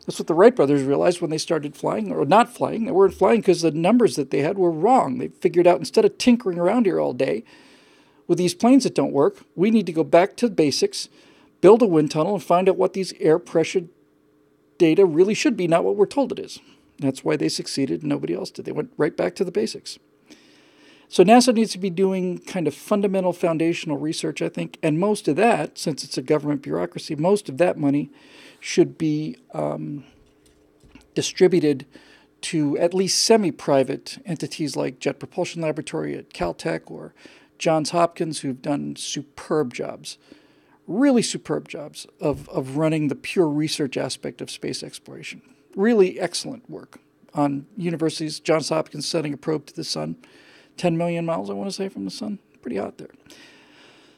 That's what the Wright brothers realized when they started flying, or not flying. They weren't flying because the numbers that they had were wrong. They figured out, instead of tinkering around here all day with these planes that don't work, we need to go back to the basics, build a wind tunnel, and find out what these air pressure data really should be, not what we're told it is. That's why they succeeded and nobody else did. They went right back to the basics. So NASA needs to be doing kind of fundamental foundational research, I think, and most of that, since it's a government bureaucracy, most of that money should be distributed to at least semi-private entities like Jet Propulsion Laboratory at Caltech or Johns Hopkins, who've done superb jobs, really superb jobs of running the pure research aspect of space exploration. Really excellent work on universities. Johns Hopkins sending a probe to the sun, 10 million miles, I want to say, from the sun. Pretty hot there.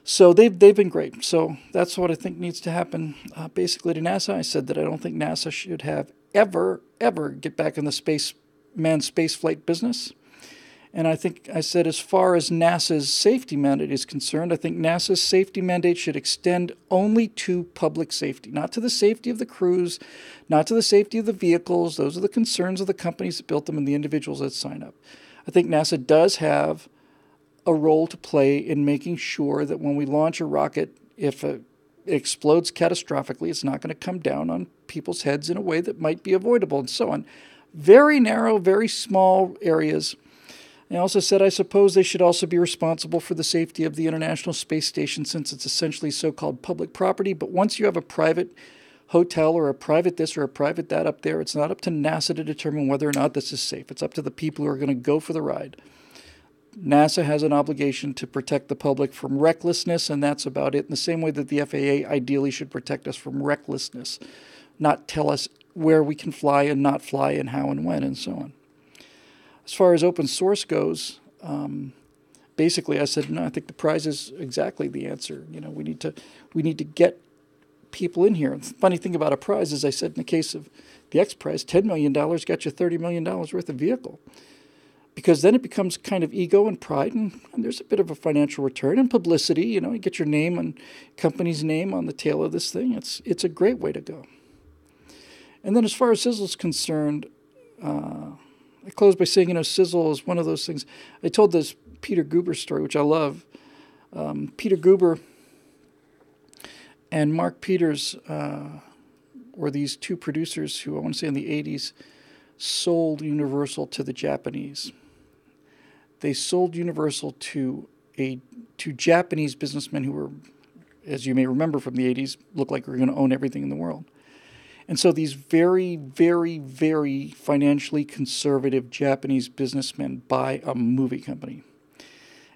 So they've been great. So that's what I think needs to happen basically to NASA. I said that I don't think NASA should have ever get back in the manned space flight business. And I said as far as NASA's safety mandate is concerned, I think NASA's safety mandate should extend only to public safety, not to the safety of the crews, not to the safety of the vehicles. Those are the concerns of the companies that built them and the individuals that sign up. I think NASA does have a role to play in making sure that when we launch a rocket, if it explodes catastrophically, it's not going to come down on people's heads in a way that might be avoidable and so on. Very narrow, very small areas. I also said I suppose they should also be responsible for the safety of the International Space Station, since it's essentially so-called public property. But once you have a private hotel or a private this or a private that up there, it's not up to NASA to determine whether or not this is safe. It's up to the people who are going to go for the ride. NASA has an obligation to protect the public from recklessness, and that's about it. In the same way that the FAA ideally should protect us from recklessness, not tell us where we can fly and not fly and how and when and so on. As far as open source goes, basically I said, no, I think the prize is exactly the answer. You know, we need to get people in here. And the funny thing about a prize, as I said in the case of the X Prize, $10 million got you $30 million worth of vehicle. Because then it becomes kind of ego and pride, and there's a bit of a financial return and publicity. You know, you get your name and company's name on the tail of this thing. It's a great way to go. And then as far as Sizzle's concerned, I close by saying, you know, Sizzle is one of those things. I told this Peter Guber story, which I love. Peter Guber and Mark Peters were these two producers who, I want to say in the 80s, sold Universal to the Japanese. They sold Universal to to Japanese businessmen who were, as you may remember from the 80s, looked like we were going to own everything in the world. And so these very, very, very financially conservative Japanese businessmen buy a movie company.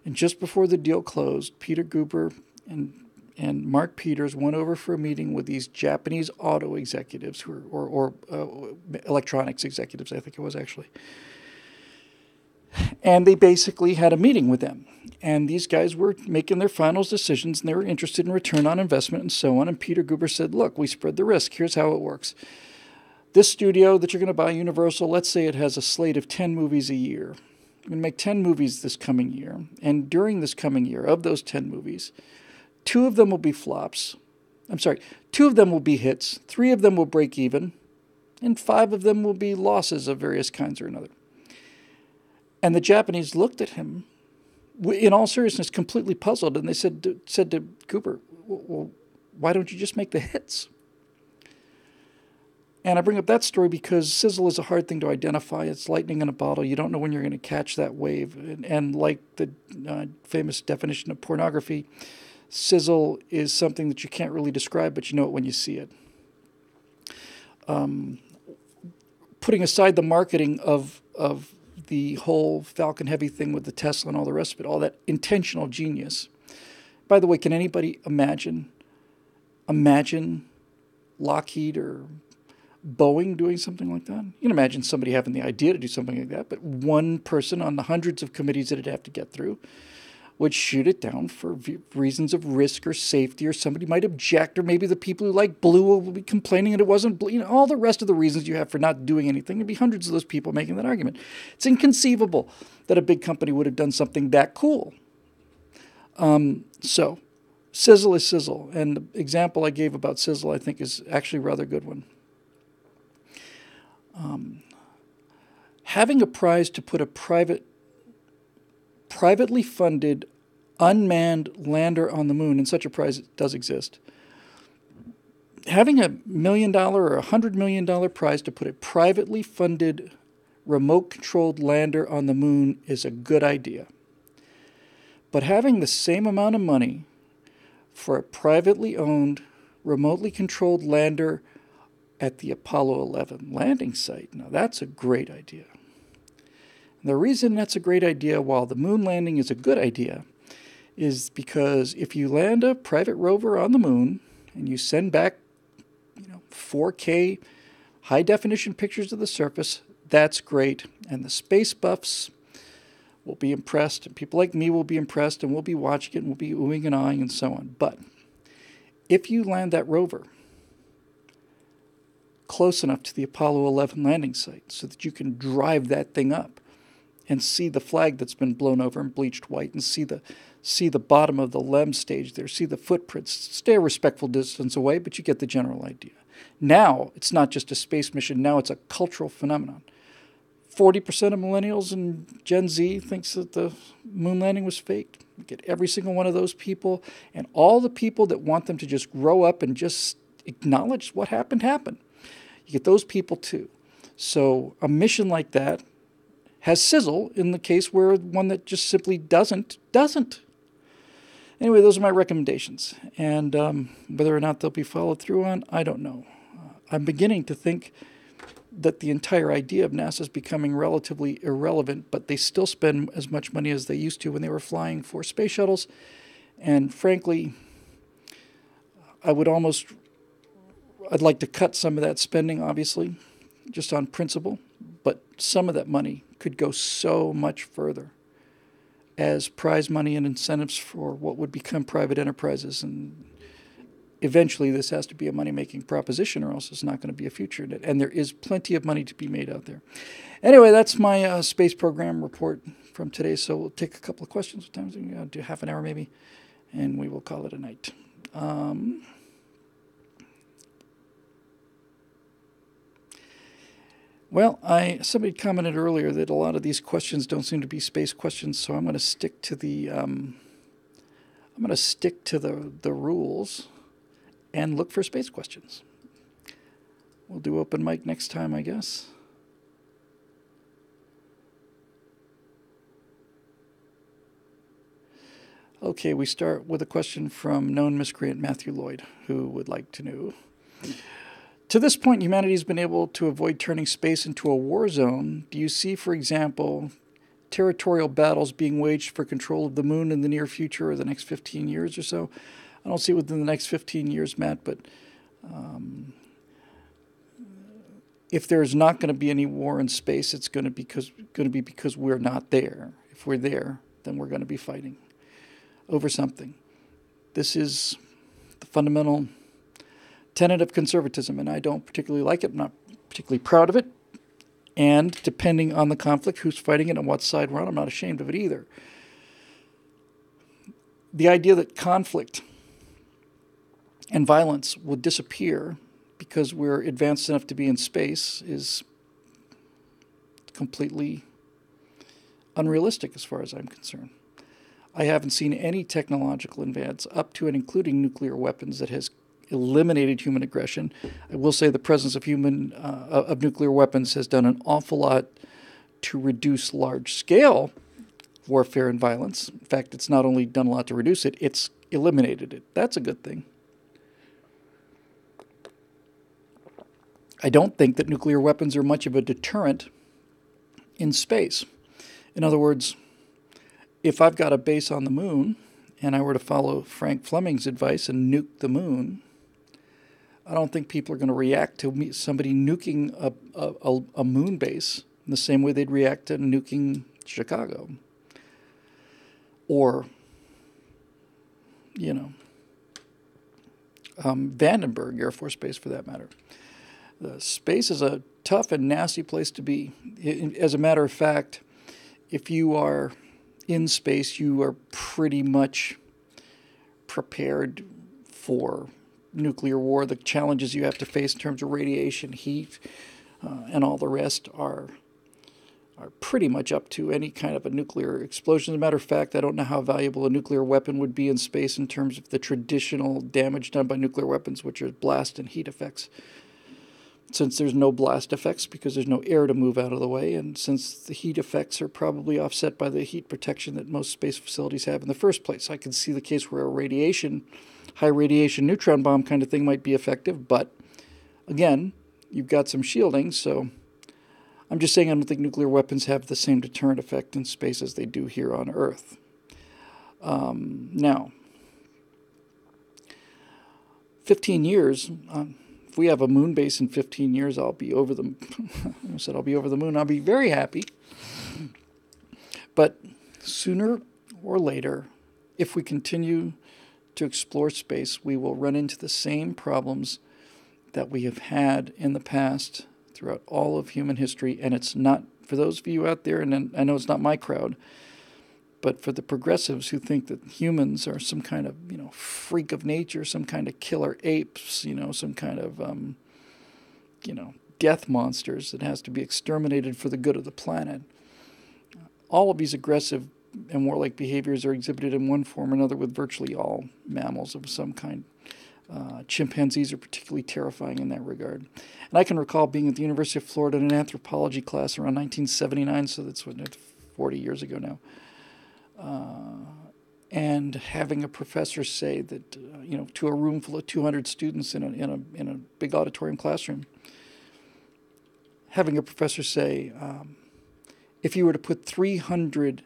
And just before the deal closed, Peter Guber and Mark Peters went over for a meeting with these Japanese auto executives, or electronics executives, I think it was actually. And they basically had a meeting with them. And these guys were making their final decisions, and they were interested in return on investment and so on. And Peter Guber said, look, we spread the risk. Here's how it works. This studio that you're going to buy, Universal, let's say it has a slate of 10 movies a year. We're going to make 10 movies this coming year. And during this coming year, of those 10 movies, 2 of them will be flops. 2 of them will be hits. 3 of them will break even. And 5 of them will be losses of various kinds or another. And the Japanese looked at him, in all seriousness, completely puzzled. And they said to Guber, well, why don't you just make the hits? And I bring up that story because sizzle is a hard thing to identify. It's lightning in a bottle. You don't know when you're going to catch that wave. And like the famous definition of pornography, sizzle is something that you can't really describe, but you know it when you see it. Putting aside the marketing of the whole Falcon Heavy thing with the Tesla and all the rest of it, all that intentional genius. By the way, can anybody imagine Lockheed or Boeing doing something like that? You can imagine somebody having the idea to do something like that, but one person on the hundreds of committees that it'd have to get through would shoot it down for reasons of risk or safety, or somebody might object, or maybe the people who like blue will be complaining that it wasn't blue. You know, all the rest of the reasons you have for not doing anything. There'd be hundreds of those people making that argument. It's inconceivable that a big company would have done something that cool. So, sizzle is sizzle. And the example I gave about sizzle, I think, is actually a rather good one. Having a prize to put a privately funded, unmanned lander on the moon, and such a prize does exist. Having $1 million or $100 million prize to put a privately funded, remote-controlled lander on the moon is a good idea. But having the same amount of money for a privately owned, remotely controlled lander at the Apollo 11 landing site, now that's a great idea. The reason that's a great idea, while the moon landing is a good idea, is because if you land a private rover on the moon and you send back, 4K high-definition pictures of the surface, that's great. And the space buffs will be impressed, and people like me will be impressed, and we'll be watching it, and we'll be oohing and aahing and so on. But if you land that rover close enough to the Apollo 11 landing site so that you can drive that thing up, and see the flag that's been blown over and bleached white, and see the bottom of the LEM stage there, see the footprints. Stay a respectful distance away, but you get the general idea. Now, it's not just a space mission. Now it's a cultural phenomenon. 40% of millennials and Gen Z thinks that the moon landing was faked. You get every single one of those people, and all the people that want them to just grow up and just acknowledge what happened. You get those people too. So a mission like that has sizzle in the case where one that just simply doesn't. Anyway, those are my recommendations. And whether or not they'll be followed through on, I don't know. I'm beginning to think that the entire idea of NASA is becoming relatively irrelevant, but they still spend as much money as they used to when they were flying for space shuttles. And frankly, I'd like to cut some of that spending, obviously, just on principle. But some of that money could go so much further as prize money and incentives for what would become private enterprises. And eventually this has to be a money-making proposition, or else it's not going to be a future in it. And there is plenty of money to be made out there. Anyway, that's my space program report from today. So we'll take a couple of questions. What time is it? Do half an hour maybe, and we will call it a night. Well, somebody commented earlier that a lot of these questions don't seem to be space questions, so I'm going to stick to the rules and look for space questions. We'll do open mic next time, I guess. Okay, we start with a question from known miscreant Matthew Lloyd, who would like to know. To this point, humanity has been able to avoid turning space into a war zone. Do you see, for example, territorial battles being waged for control of the moon in the near future or the next 15 years or so? I don't see it within the next 15 years, Matt, but if there's not going to be any war in space, it's going to be because we're not there. If we're there, then we're going to be fighting over something. This is the fundamental tenet of conservatism, and I don't particularly like it. I'm not particularly proud of it. And depending on the conflict, who's fighting it and what side we're on, I'm not ashamed of it either. The idea that conflict and violence will disappear because we're advanced enough to be in space is completely unrealistic as far as I'm concerned. I haven't seen any technological advance up to and including nuclear weapons that has eliminated human aggression. I will say the presence of nuclear weapons has done an awful lot to reduce large-scale warfare and violence. In fact, it's not only done a lot to reduce it, it's eliminated it. That's a good thing. I don't think that nuclear weapons are much of a deterrent in space. In other words, if I've got a base on the moon and I were to follow Frank Fleming's advice and nuke the moon, I don't think people are going to react to somebody nuking a moon base in the same way they'd react to nuking Chicago. Or, Vandenberg Air Force Base for that matter. Space is a tough and nasty place to be. As a matter of fact, if you are in space, you are pretty much prepared for nuclear war. The challenges you have to face in terms of radiation, heat, and all the rest are pretty much up to any kind of a nuclear explosion. As a matter of fact, I don't know how valuable a nuclear weapon would be in space in terms of the traditional damage done by nuclear weapons, which are blast and heat effects. Since there's no blast effects because there's no air to move out of the way, and since the heat effects are probably offset by the heat protection that most space facilities have in the first place, I can see the case where a high radiation neutron bomb kind of thing might be effective, but again, you've got some shielding, so I'm just saying I don't think nuclear weapons have the same deterrent effect in space as they do here on Earth. Now, 15 years... if we have a moon base in 15 years, I'll be over the moon. I'll be very happy. But sooner or later, if we continue to explore space, we will run into the same problems that we have had in the past throughout all of human history. And it's not, for those of you out there, and I know it's not my crowd, but for the progressives who think that humans are some kind of, freak of nature, some kind of killer apes, some kind of, death monsters that has to be exterminated for the good of the planet. All of these aggressive and warlike behaviors are exhibited in one form or another with virtually all mammals of some kind. Chimpanzees are particularly terrifying in that regard. And I can recall being at the University of Florida in an anthropology class around 1979, so that's 40 years ago now. And having a professor say that, to a room full of 200 students in a big auditorium classroom, having a professor say, if you were to put 300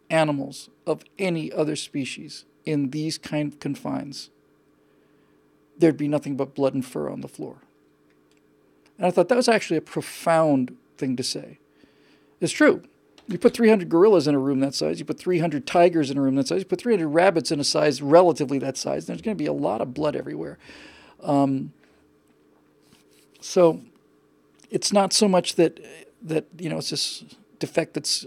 animals of any other species in these kind of confines, there'd be nothing but blood and fur on the floor. And I thought that was actually a profound thing to say. It's true. You put 300 gorillas in a room that size, you put 300 tigers in a room that size, you put 300 rabbits in a size relatively that size, there's going to be a lot of blood everywhere. So it's not so much that it's this defect that's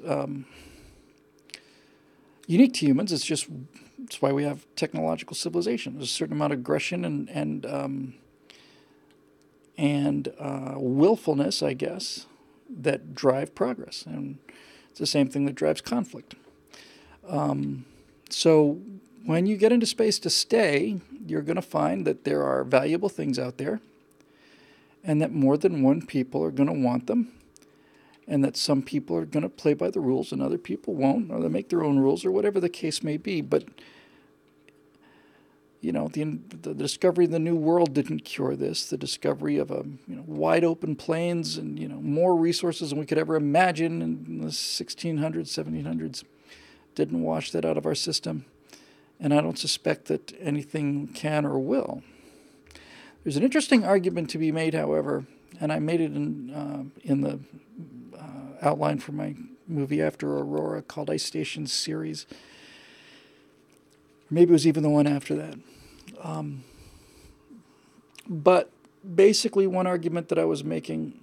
unique to humans. It's why we have technological civilization. There's a certain amount of aggression and willfulness, I guess, that drive progress. And it's the same thing that drives conflict. So when you get into space to stay, you're going to find that there are valuable things out there and that more than one people are going to want them, and that some people are going to play by the rules and other people won't, or they make their own rules, or whatever the case may be. But The discovery of the New World didn't cure this. The discovery of wide open plains and more resources than we could ever imagine in the 1600s, 1700s didn't wash that out of our system. And I don't suspect that anything can or will. There's an interesting argument to be made, however, and I made it in the outline for my movie after Aurora called Ice Station Series. Maybe it was even the one after that. But basically, one argument that I was making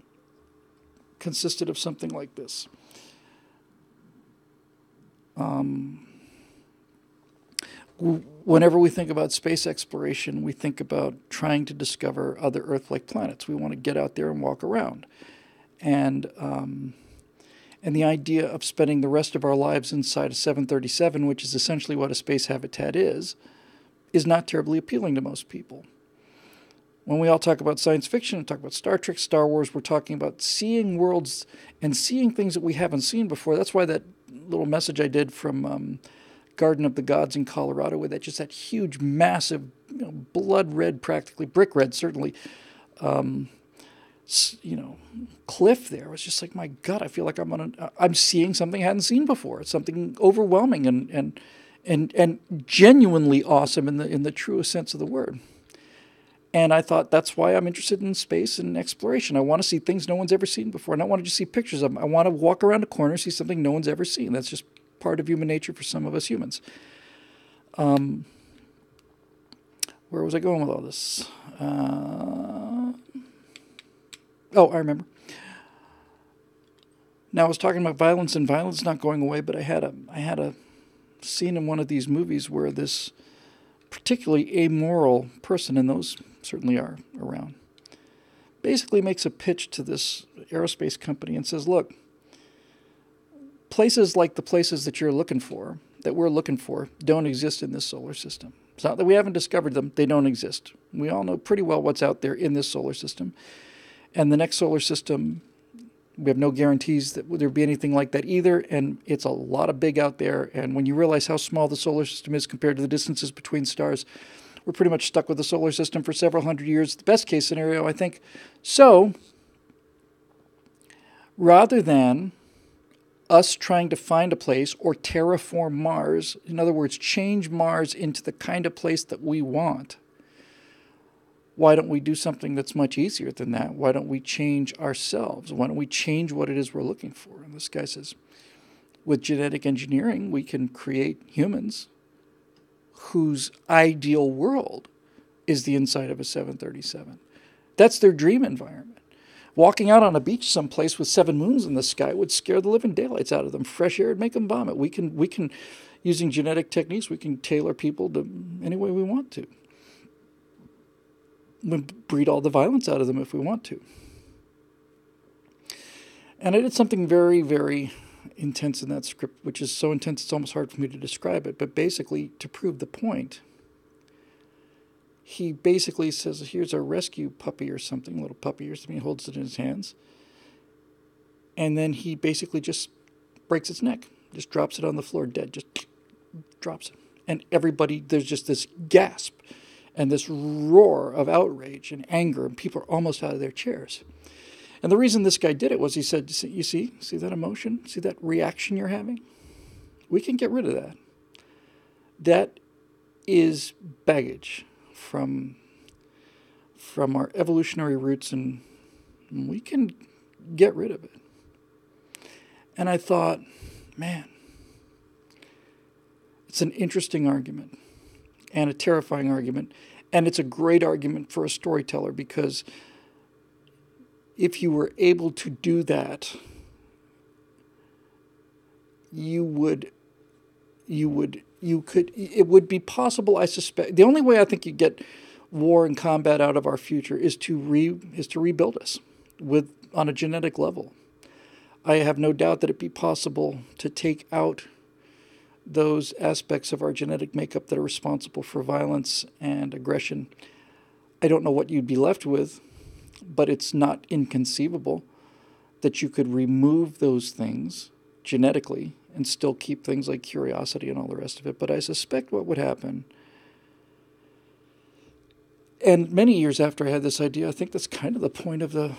consisted of something like this. Whenever we think about space exploration, we think about trying to discover other Earth-like planets. We want to get out there and walk around. And the idea of spending the rest of our lives inside a 737, which is essentially what a space habitat is not terribly appealing to most people. When we all talk about science fiction and talk about Star Trek, Star Wars, we're talking about seeing worlds and seeing things that we haven't seen before. That's why that little message I did from Garden of the Gods in Colorado, with that huge, massive, blood red, practically brick red, certainly, cliff there. It was just like, my God, I feel like I'm seeing something I hadn't seen before. It's something overwhelming and genuinely awesome in the truest sense of the word. And I thought that's why I'm interested in space and exploration. I want to see things no one's ever seen before. And I want to just see pictures of them. I want to walk around a corner, see something no one's ever seen. That's just part of human nature for some of us humans. Where was I going with all this? I remember. Now I was talking about violence, and violence not going away, but I had a scene in one of these movies where this particularly amoral person, and those certainly are around, basically makes a pitch to this aerospace company and says, look, places like the places that we're looking for, don't exist in this solar system. It's not that we haven't discovered them, they don't exist. We all know pretty well what's out there in this solar system. And the next solar system, we have no guarantees that there'll be anything like that either, and it's a lot of big out there. And when you realize how small the solar system is compared to the distances between stars, we're pretty much stuck with the solar system for several hundred years. The best case scenario, I think. So, rather than us trying to find a place or terraform Mars, in other words, change Mars into the kind of place that we want, why don't we do something that's much easier than that? Why don't we change ourselves? Why don't we change what it is we're looking for? And this guy says, with genetic engineering, we can create humans whose ideal world is the inside of a 737. That's their dream environment. Walking out on a beach someplace with 7 moons in the sky would scare the living daylights out of them. Fresh air would make them vomit. We can, using genetic techniques, we can tailor people to any way we want to. We breed all the violence out of them if we want to. And I did something very, very intense in that script, which is so intense it's almost hard for me to describe it. But basically, to prove the point, he basically says, here's a rescue puppy or something, little puppy or something. He holds it in his hands. And then he basically just breaks its neck, just drops it on the floor dead, just drops it. And everybody, there's just this gasp and this roar of outrage and anger, and people are almost out of their chairs. And the reason this guy did it was he said, you see that emotion? See that reaction you're having? We can get rid of that. That is baggage from our evolutionary roots, and we can get rid of it. And I thought, man, it's an interesting argument and a terrifying argument. And it's a great argument for a storyteller, because if you were able to do that, it would be possible, I suspect. The only way I think you get war and combat out of our future is to rebuild us on a genetic level. I have no doubt that it'd be possible to take out those aspects of our genetic makeup that are responsible for violence and aggression. I don't know what you'd be left with, but it's not inconceivable that you could remove those things genetically and still keep things like curiosity and all the rest of it. But I suspect what would happen And many years after I had this idea, I think that's kind of the point of the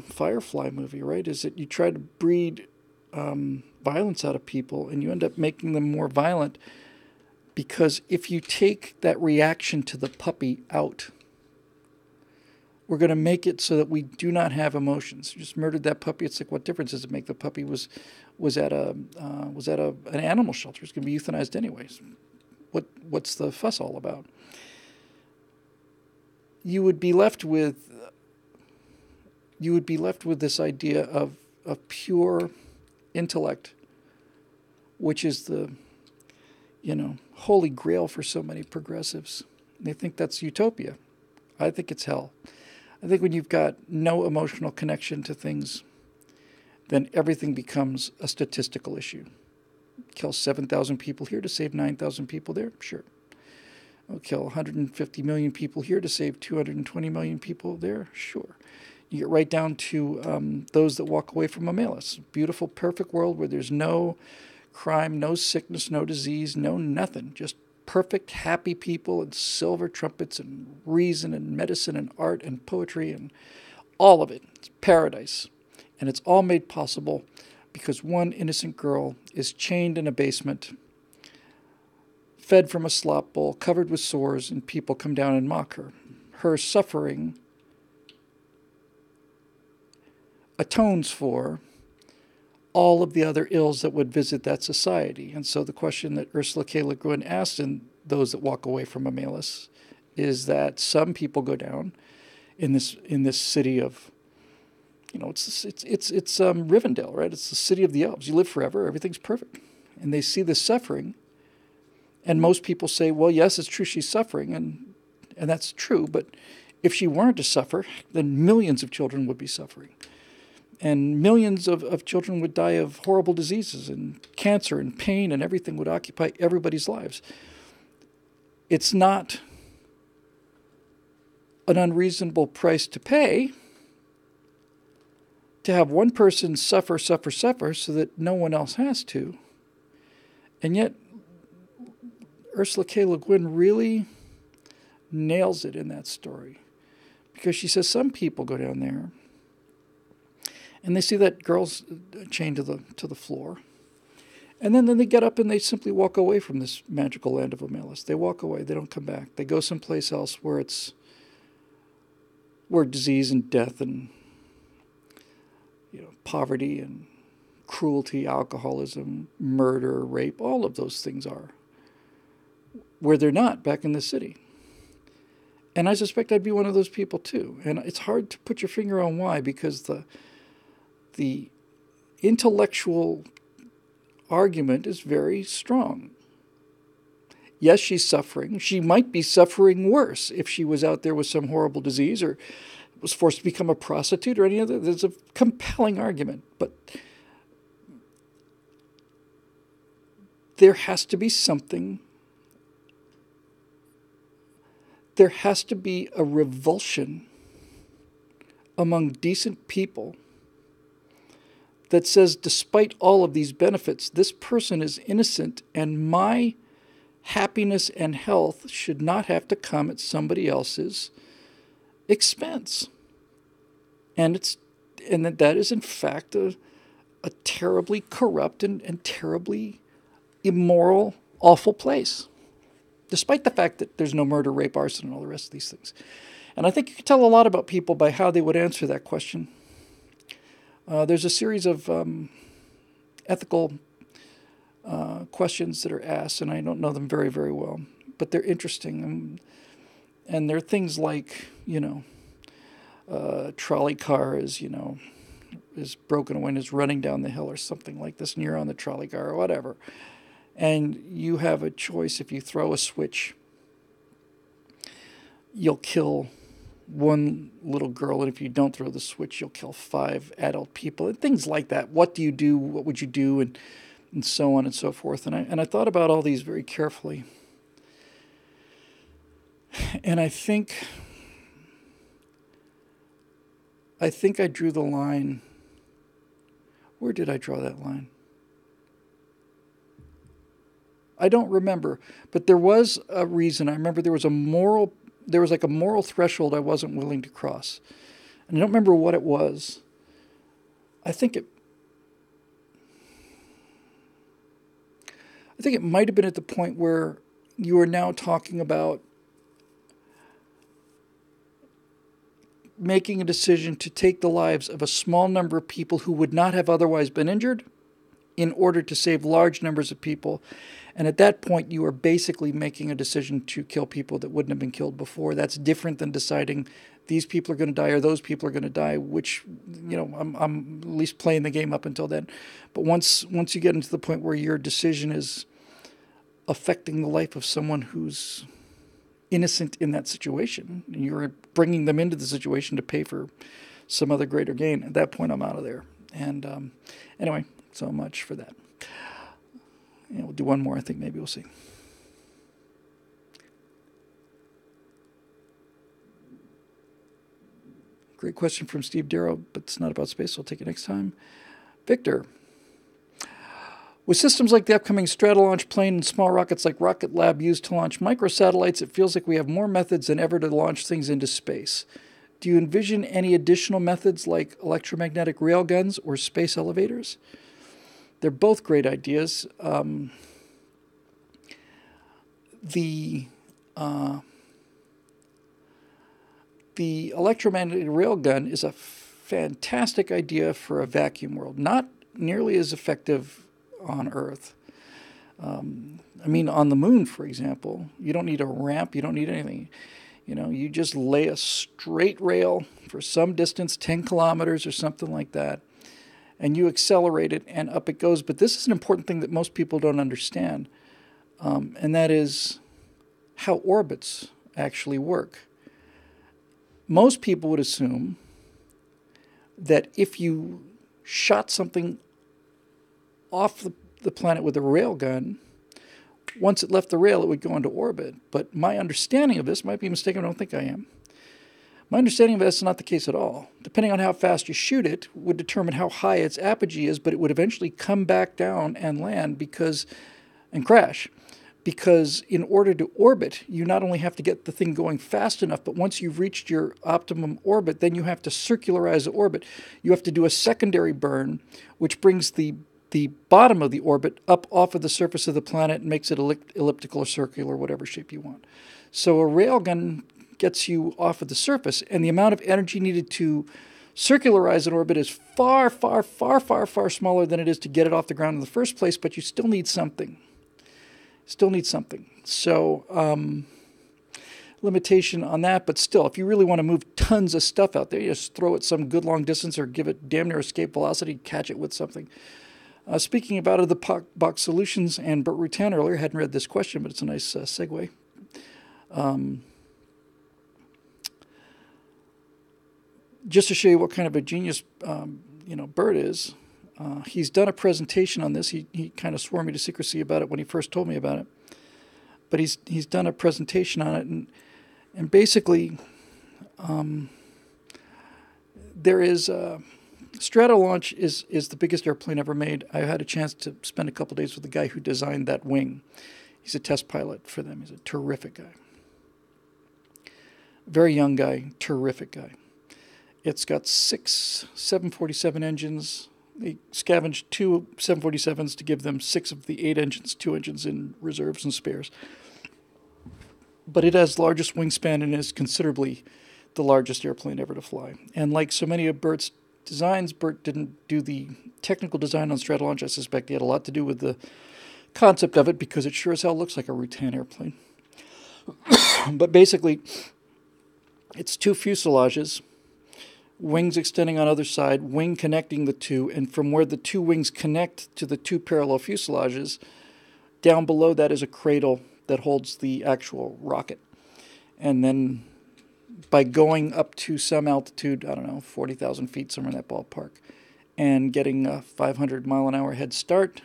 Firefly movie, right? Is that you try to breed violence out of people, and you end up making them more violent, because if you take that reaction to the puppy out, we're going to make it so that we do not have emotions. You just murdered that puppy. It's like, what difference does it make? The puppy was at an animal shelter. It's going to be euthanized anyways. What's the fuss all about? You would be left with this idea of pure intellect, which is the holy grail for so many progressives. They think that's utopia. I think it's hell. I think when you've got no emotional connection to things, then everything becomes a statistical issue. Kill 7,000 people here to save 9,000 people there? Sure. We'll kill 150 million people here to save 220 million people there? Sure. You get right down to those that walk away from a malus. Beautiful, perfect world where there's no crime, no sickness, no disease, no nothing. Just perfect, happy people and silver trumpets and reason and medicine and art and poetry and all of it. It's paradise. And it's all made possible because one innocent girl is chained in a basement, fed from a slop bowl, covered with sores, and people come down and mock her. Her suffering atones for all of the other ills that would visit that society. And so the question that Ursula K. Le Guin asked in those that walk away from a malus is that some people go down in this city of, it's Rivendell, right? It's the city of the elves. You live forever, everything's perfect. And they see this suffering, and most people say, well, yes, it's true she's suffering, and that's true, but if she weren't to suffer, then millions of children would be suffering. And millions of children would die of horrible diseases and cancer and pain, and everything would occupy everybody's lives. It's not an unreasonable price to pay to have one person suffer so that no one else has to. And yet, Ursula K. Le Guin really nails it in that story, because she says some people go down there and they see that girl's chained to the floor, and then they get up and they simply walk away from this magical land of Omelis. They walk away. They don't come back. They go someplace else where disease and death and poverty and cruelty, alcoholism, murder, rape, all of those things are, where they're not back in the city. And I suspect I'd be one of those people too. And it's hard to put your finger on why, because the intellectual argument is very strong. Yes, she's suffering. She might be suffering worse if she was out there with some horrible disease or was forced to become a prostitute or any other. There's a compelling argument. But there has to be something. There has to be a revulsion among decent people that says, despite all of these benefits, this person is innocent, and my happiness and health should not have to come at somebody else's expense. And that is in fact a terribly corrupt and terribly immoral, awful place, despite the fact that there's no murder, rape, arson, and all the rest of these things. And I think you can tell a lot about people by how they would answer that question. There's a series of ethical questions that are asked, and I don't know them very, very well, but they're interesting. And they're things like, trolley car is broken when it's running down the hill or something like this, and you're on the trolley car or whatever. And you have a choice. If you throw a switch, you'll kill one little girl, and if you don't throw the switch, you'll kill 5 adult people, and things like that. What do you do? What would you do? And so on and so forth. And I thought about all these very carefully. And I think I drew the line. Where did I draw that line? I don't remember, but there was a reason. I remember there was a moral there was like a moral threshold I wasn't willing to cross. And I don't remember what it was. I think it might have been at the point where you are now talking about making a decision to take the lives of a small number of people who would not have otherwise been injured in order to save large numbers of people. And at that point, you are basically making a decision to kill people that wouldn't have been killed before. That's different than deciding these people are going to die or those people are going to die, which, I'm at least playing the game up until then. But once you get into the point where your decision is affecting the life of someone who's innocent in that situation, and you're bringing them into the situation to pay for some other greater gain, at that point I'm out of there. And anyway, so much for that. We'll do one more, I think. Maybe we'll see. Great question from Steve Darrow, but it's not about space, so I'll take it next time. Victor. With systems like the upcoming Stratolaunch plane and small rockets like Rocket Lab used to launch microsatellites, it feels like we have more methods than ever to launch things into space. Do you envision any additional methods like electromagnetic railguns or space elevators? They're both great ideas. The electromagnetic railgun is a fantastic idea for a vacuum world. Not nearly as effective on Earth. On the moon, for example, you don't need a ramp, you don't need anything. You just lay a straight rail for some distance, 10 kilometers or something like that, and you accelerate it and up it goes. But this is an important thing that most people don't understand, and that is how orbits actually work. Most people would assume that if you shot something off the planet with a railgun, once it left the rail, it would go into orbit. But my understanding of this might be mistaken. I don't think I am. My understanding of this is not the case at all. Depending on how fast you shoot it would determine how high its apogee is, but it would eventually come back down and land and crash. Because in order to orbit, you not only have to get the thing going fast enough, but once you've reached your optimum orbit, then you have to circularize the orbit. You have to do a secondary burn, which brings the bottom of the orbit up off of the surface of the planet and makes it elliptical or circular, whatever shape you want. So a railgun gets you off of the surface, and the amount of energy needed to circularize an orbit is far, far, far, far, far smaller than it is to get it off the ground in the first place, but you still need something. So, limitation on that, but still, if you really want to move tons of stuff out there, you just throw it some good long distance or give it damn near escape velocity, catch it with something. Speaking about out-of-the-box solutions, and Burt Rutan earlier hadn't read this question, but it's a nice segue. Just to show you what kind of a genius, Burt is, he's done a presentation on this. He kind of swore me to secrecy about it when he first told me about it, but he's done a presentation on it, and basically, there is. Stratolaunch is the biggest airplane ever made. I had a chance to spend a couple days with the guy who designed that wing. He's a test pilot for them. He's a terrific guy. Very young guy, terrific guy. It's got 6 747 engines. They scavenged 2 747s to give them 6 of the 8 engines, 2 engines in reserves and spares. But it has the largest wingspan and is considerably the largest airplane ever to fly. And like so many of Burt's designs, Burt didn't do the technical design on Stratolaunch. I suspect he had a lot to do with the concept of it, because it sure as hell looks like a Rutan airplane. But basically, it's 2 fuselages, wings extending on either side, wing connecting the 2, and from where the 2 wings connect to the 2 parallel fuselages, down below that is a cradle that holds the actual rocket. And then by going up to some altitude, 40,000 feet, somewhere in that ballpark, and getting a 500-mile-an-hour head start,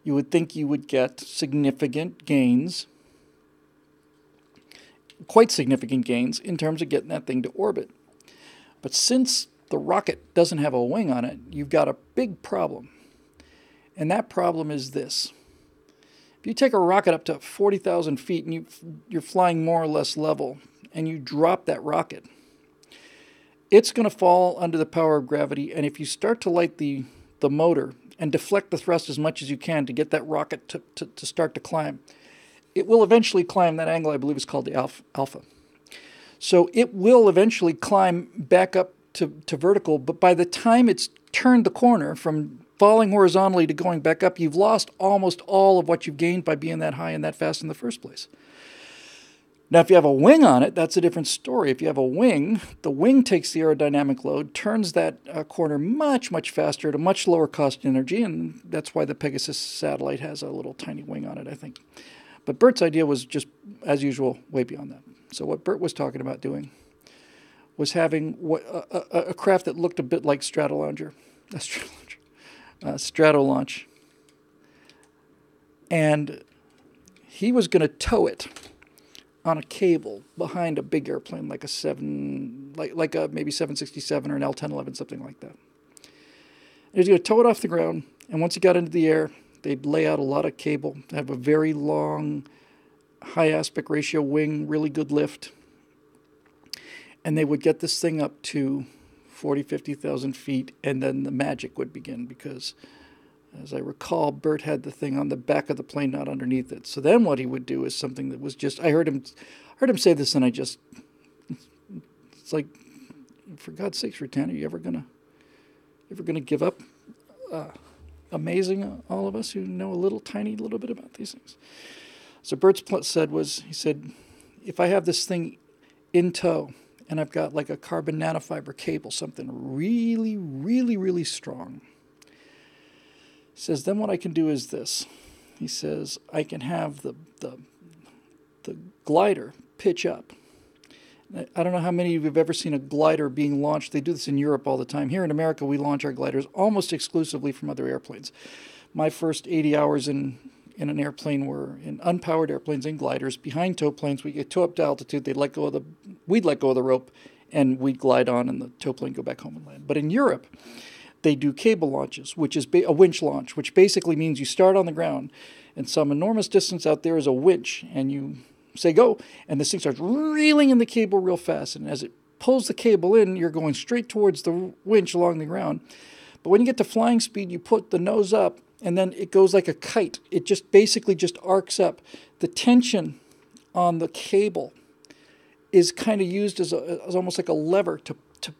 you would think you would get significant gains, quite significant gains, in terms of getting that thing to orbit. But since the rocket doesn't have a wing on it, you've got a big problem. And that problem is this. If you take a rocket up to 40,000 feet and you're flying more or less level, and you drop that rocket, it's going to fall under the power of gravity. And if you start to light the motor and deflect the thrust as much as you can to get that rocket to start to climb, it will eventually climb. That angle, I believe, is called the alpha. So it will eventually climb back up to vertical, but by the time it's turned the corner from falling horizontally to going back up, you've lost almost all of what you've gained by being that high and that fast in the first place. Now, if you have a wing on it, that's a different story. If you have a wing, the wing takes the aerodynamic load, turns that corner much, much faster at a much lower cost energy, and that's why the Pegasus satellite has a little tiny wing on it, I think. But Bert's idea was just, as usual, way beyond that. So what Bert was talking about doing was having a craft that looked a bit like Stratolauncher. Stratolaunch. And he was going to tow it on a cable behind a big airplane, like a maybe 767 or an L-1011, something like that. And he was going to tow it off the ground, and once it got into the air, they'd lay out a lot of cable, have a very long, high aspect ratio wing, really good lift, and they would get this thing up to 40, 50,000 feet, and then the magic would begin because, as I recall, Bert had the thing on the back of the plane, not underneath it. So then what he would do is something that was just, I heard him say this, and it's like, for God's sakes, Rutan, are you ever gonna give up? Amazing, all of us who know a tiny little bit about these things. So Bert's he said, if I have this thing in tow, and I've got like a carbon nanofiber cable, something really, really, really strong. He says, then what I can do is this. He says, I can have the glider pitch up. I don't know how many of you have ever seen a glider being launched. They do this in Europe all the time. Here in America, we launch our gliders almost exclusively from other airplanes. My first 80 hours in an airplane were in unpowered airplanes and gliders behind tow planes. We get tow up to altitude. We'd let go of the rope, and we'd glide on, and the tow plane go back home and land. But in Europe, they do cable launches, which is a winch launch, which basically means you start on the ground, and some enormous distance out there is a winch, and you say go, and this thing starts reeling in the cable real fast, and as it pulls the cable in, you're going straight towards the winch along the ground. But when you get to flying speed, you put the nose up, and then it goes like a kite. It just basically just arcs up. The tension on the cable is kind of used as almost like a lever to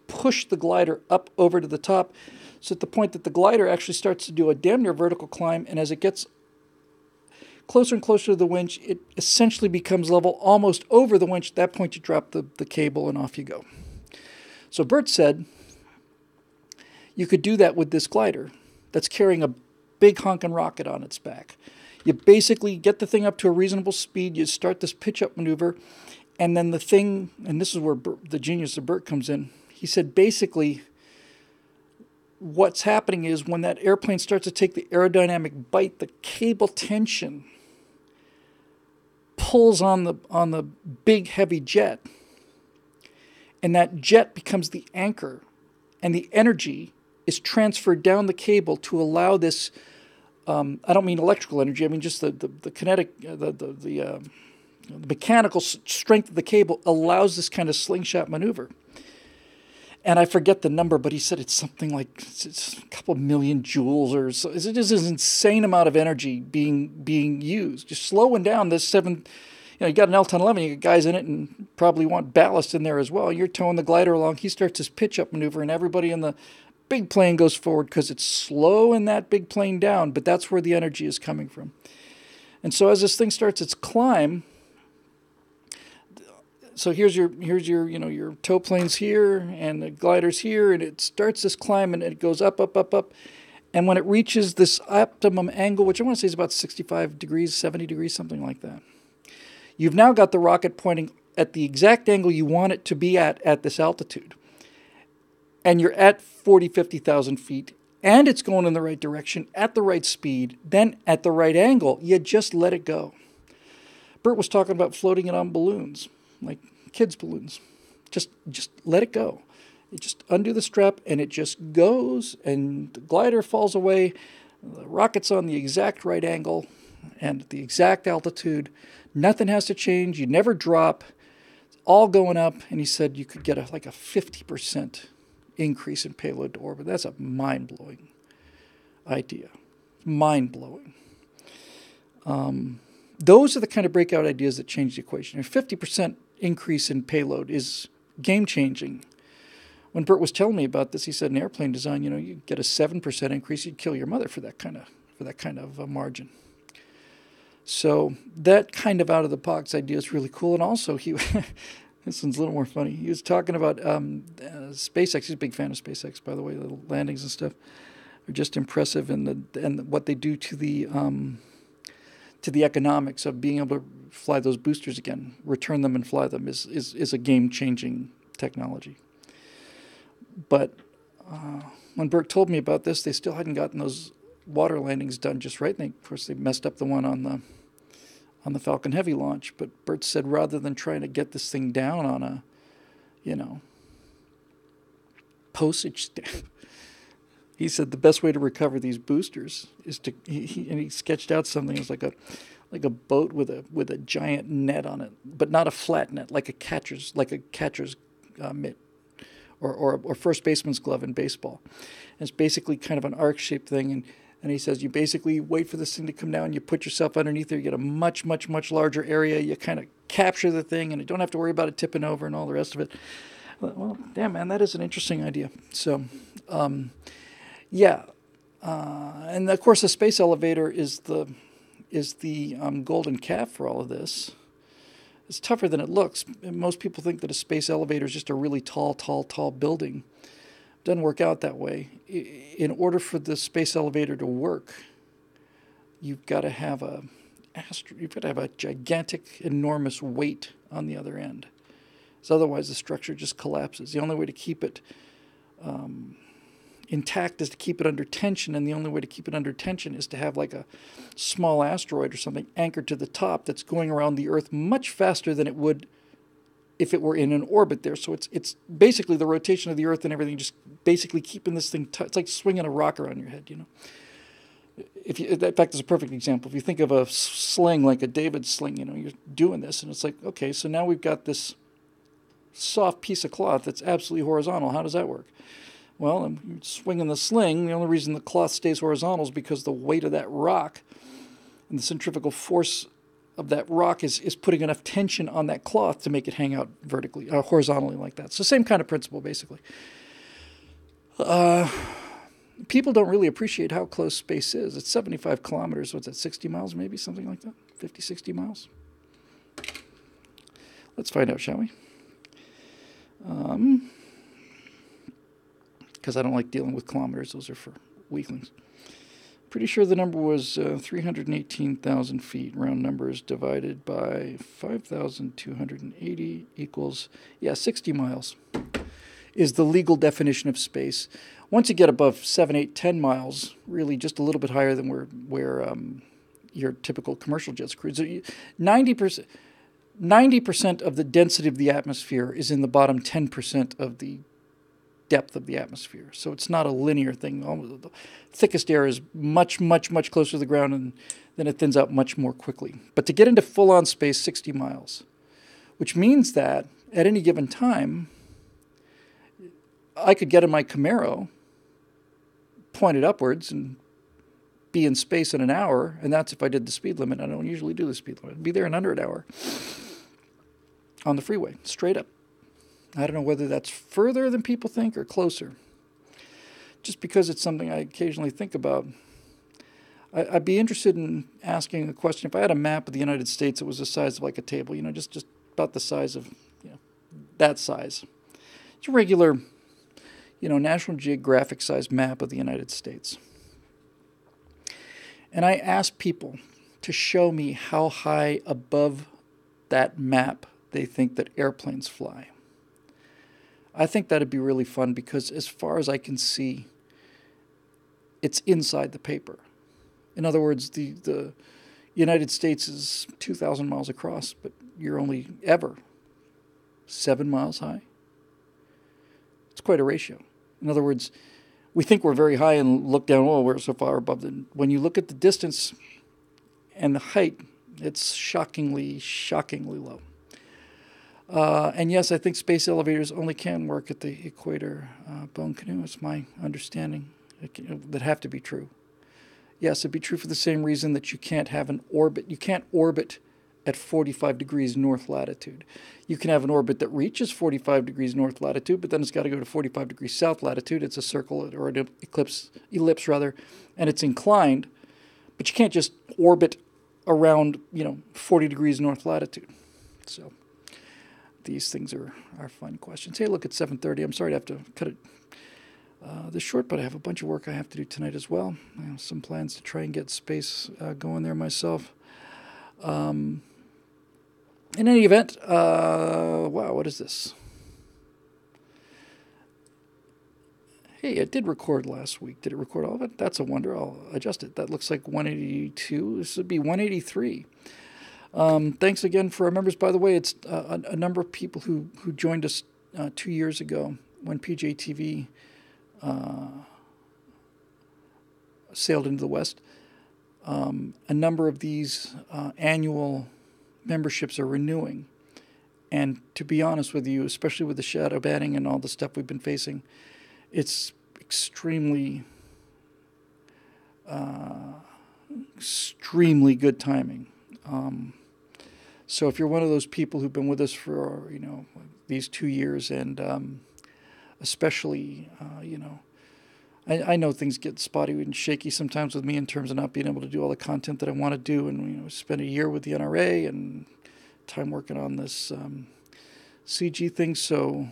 push the glider up over to the top. So at the point that the glider actually starts to do a damn near vertical climb, and as it gets closer and closer to the winch, it essentially becomes level almost over the winch. At that point, you drop the cable and off you go. So Bert said you could do that with this glider that's carrying a big honking rocket on its back. You basically get the thing up to a reasonable speed, you start this pitch-up maneuver, and then the thing, and this is where the genius of Bert comes in, he said basically what's happening is when that airplane starts to take the aerodynamic bite, the cable tension pulls on the big heavy jet, and that jet becomes the anchor, and the energy is transferred down the cable to allow this. I don't mean electrical energy. I mean just the kinetic, the mechanical strength of the cable allows this kind of slingshot maneuver. And I forget the number, but he said it's something like it's a couple million joules or so. It's just an insane amount of energy being used. Just slowing down this you got an L-1011, you got guys in it and probably want ballast in there as well. You're towing the glider along. He starts his pitch-up maneuver, and everybody in the big plane goes forward because it's slowing that big plane down, but that's where the energy is coming from. And so as this thing starts its climb, so here's your your tow planes here and the gliders here, and it starts this climb and it goes up, up, up, up. And when it reaches this optimum angle, which I want to say is about 65 degrees, 70 degrees, something like that, you've now got the rocket pointing at the exact angle you want it to be at this altitude. And you're at 40, 50,000 feet, and it's going in the right direction, at the right speed, then at the right angle. You just let it go. Bert was talking about floating it on balloons, like kids' balloons. Just let it go. You just undo the strap, and it just goes, and the glider falls away. The rocket's on the exact right angle, and at the exact altitude. Nothing has to change. You never drop. It's all going up. And he said you could get a 50% increase in payload to orbit. That's a mind-blowing idea. Mind-blowing. Those are the kind of breakout ideas that change the equation. A 50% increase in payload is game-changing. When Bert was telling me about this, he said in airplane design, you get a 7% increase, you'd kill your mother for that kind of margin. So that kind of out-of-the-box idea is really cool. And also, this one's a little more funny. He was talking about SpaceX. He's a big fan of SpaceX, by the way. The landings and stuff are just impressive, and what they do to the economics of being able to fly those boosters again, return them and fly them is a game-changing technology. But when Bert told me about this, they still hadn't gotten those water landings done just right. And of course, they messed up the one on the Falcon Heavy launch. But Bert said rather than trying to get this thing down on a, postage stamp, he said the best way to recover these boosters is to. He sketched out something. It was like a boat with a giant net on it, but not a flat net, like a catcher's mitt. Or first baseman's glove in baseball. And it's basically kind of an arc-shaped thing. And he says you basically wait for this thing to come down, you put yourself underneath there, you get a much, much, much larger area, you kind of capture the thing, and you don't have to worry about it tipping over and all the rest of it. Well, damn, man, that is an interesting idea. So, yeah. And, of course, the space elevator is the golden calf for all of this. It's tougher than it looks. Most people think that a space elevator is just a really tall building. It doesn't work out that way. In order for the space elevator to work, you've got to have a gigantic, enormous weight on the other end. So otherwise, the structure just collapses. The only way to keep it intact is to keep it under tension, and the only way to keep it under tension is to have like a small asteroid or something anchored to the top that's going around the Earth much faster than it would if it were in an orbit there. So it's basically the rotation of the Earth and everything just basically keeping this thing it's like swinging a rock around your head, In fact, it's a perfect example. If you think of a sling like a David sling, you're doing this, and it's like, okay, so now we've got this soft piece of cloth that's absolutely horizontal. How does that work? Well, I'm swinging the sling. The only reason the cloth stays horizontal is because the weight of that rock and the centrifugal force of that rock is putting enough tension on that cloth to make it hang out vertically, horizontally like that. So same kind of principle, basically. People don't really appreciate how close space is. It's 75 kilometers. What's that, 60 miles maybe? Something like that? 50, 60 miles? Let's find out, shall we? Because I don't like dealing with kilometers. Those are for weaklings. Pretty sure the number was 318,000 feet. Round numbers divided by 5,280 equals, 60 miles is the legal definition of space. Once you get above 7, 8, 10 miles, really just a little bit higher than where your typical commercial jets cruise. So 90% of the density of the atmosphere is in the bottom 10% of the depth of the atmosphere. So it's not a linear thing. The thickest air is much, much, much closer to the ground, and then it thins out much more quickly. But to get into full-on space, 60 miles, which means that at any given time, I could get in my Camaro, point it upwards, and be in space in an hour, and that's if I did the speed limit. I don't usually do the speed limit. I'd be there in under an hour on the freeway, straight up. I don't know whether that's further than people think or closer. Just because it's something I occasionally think about. I'd be interested in asking a question. If I had a map of the United States that was the size of like a table, just about the size of, that size. It's a regular, National Geographic size map of the United States. And I asked people to show me how high above that map they think that airplanes fly. I think that'd be really fun because as far as I can see, it's inside the paper. In other words, the United States is 2,000 miles across, but you're only ever 7 miles high. It's quite a ratio. In other words, we think we're very high and look down, we're so far above. When you look at the distance And the height, it's shockingly low. And yes, I think space elevators only can work at the equator. Bone Canoe, it's my understanding. That have to be true. Yes, it'd be true for the same reason that you can't have an orbit. You can't orbit at 45 degrees north latitude. You can have an orbit that reaches 45 degrees north latitude, but then it's got to go to 45 degrees south latitude. It's a circle or an ellipse rather, and it's inclined. But you can't just orbit around 40 degrees north latitude. So these things are fun questions. Hey, look, it's 7:30. I'm sorry to have to cut it this short, but I have a bunch of work I have to do tonight as well. I have some plans to try and get space going there myself. In any event, wow, what is this? Hey, it did record last week. Did it record all of it? That's a wonder. I'll adjust it. That looks like 182. This would be 183. Thanks again for our members. By the way, it's a number of people who joined us 2 years ago when PJTV sailed into the West. A number of these annual memberships are renewing. And to be honest with you, especially with the shadow banning and all the stuff we've been facing, it's extremely good timing. So if you're one of those people who've been with us for, these 2 years and especially, I know things get spotty and shaky sometimes with me in terms of not being able to do all the content that I want to do, and spend a year with the NRA and time working on this CG thing. So,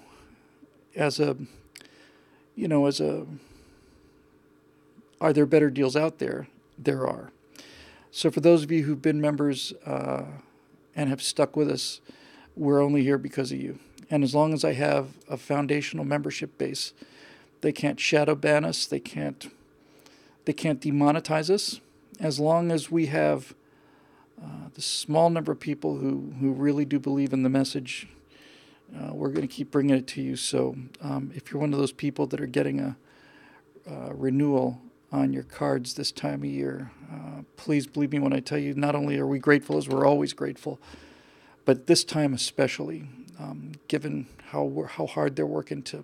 are there better deals out there? There are. So for those of you who've been members and have stuck with us, we're only here because of you. And as long as I have a foundational membership base, they can't shadow ban us. They can't demonetize us. As long as we have the small number of people who really do believe in the message, we're going to keep bringing it to you. So if you're one of those people that are getting a renewal on your cards this time of year, please believe me when I tell you, not only are we grateful, as we're always grateful, but this time especially, given how hard they're working to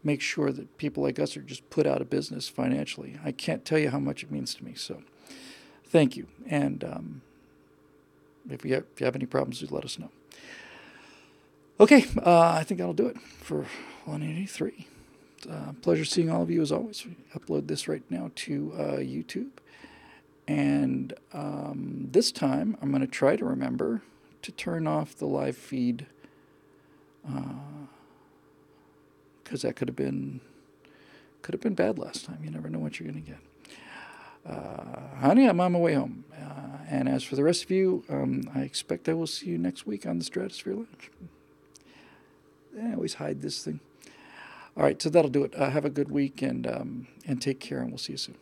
make sure that people like us are just put out of business financially. I can't tell you how much it means to me. So thank you. And if you have any problems, just let us know. Okay, I think that'll do it for 183. Pleasure seeing all of you as always. We upload this right now to YouTube. And this time I'm going to try to remember to turn off the live feed, because that could have been bad last time. You never know what you're going to get. Honey, I'm on my way home. And as for the rest of you, I expect I will see you next week on the Stratosphere Lounge. I always hide this thing. All right, so that'll do it. Have a good week and take care, and we'll see you soon.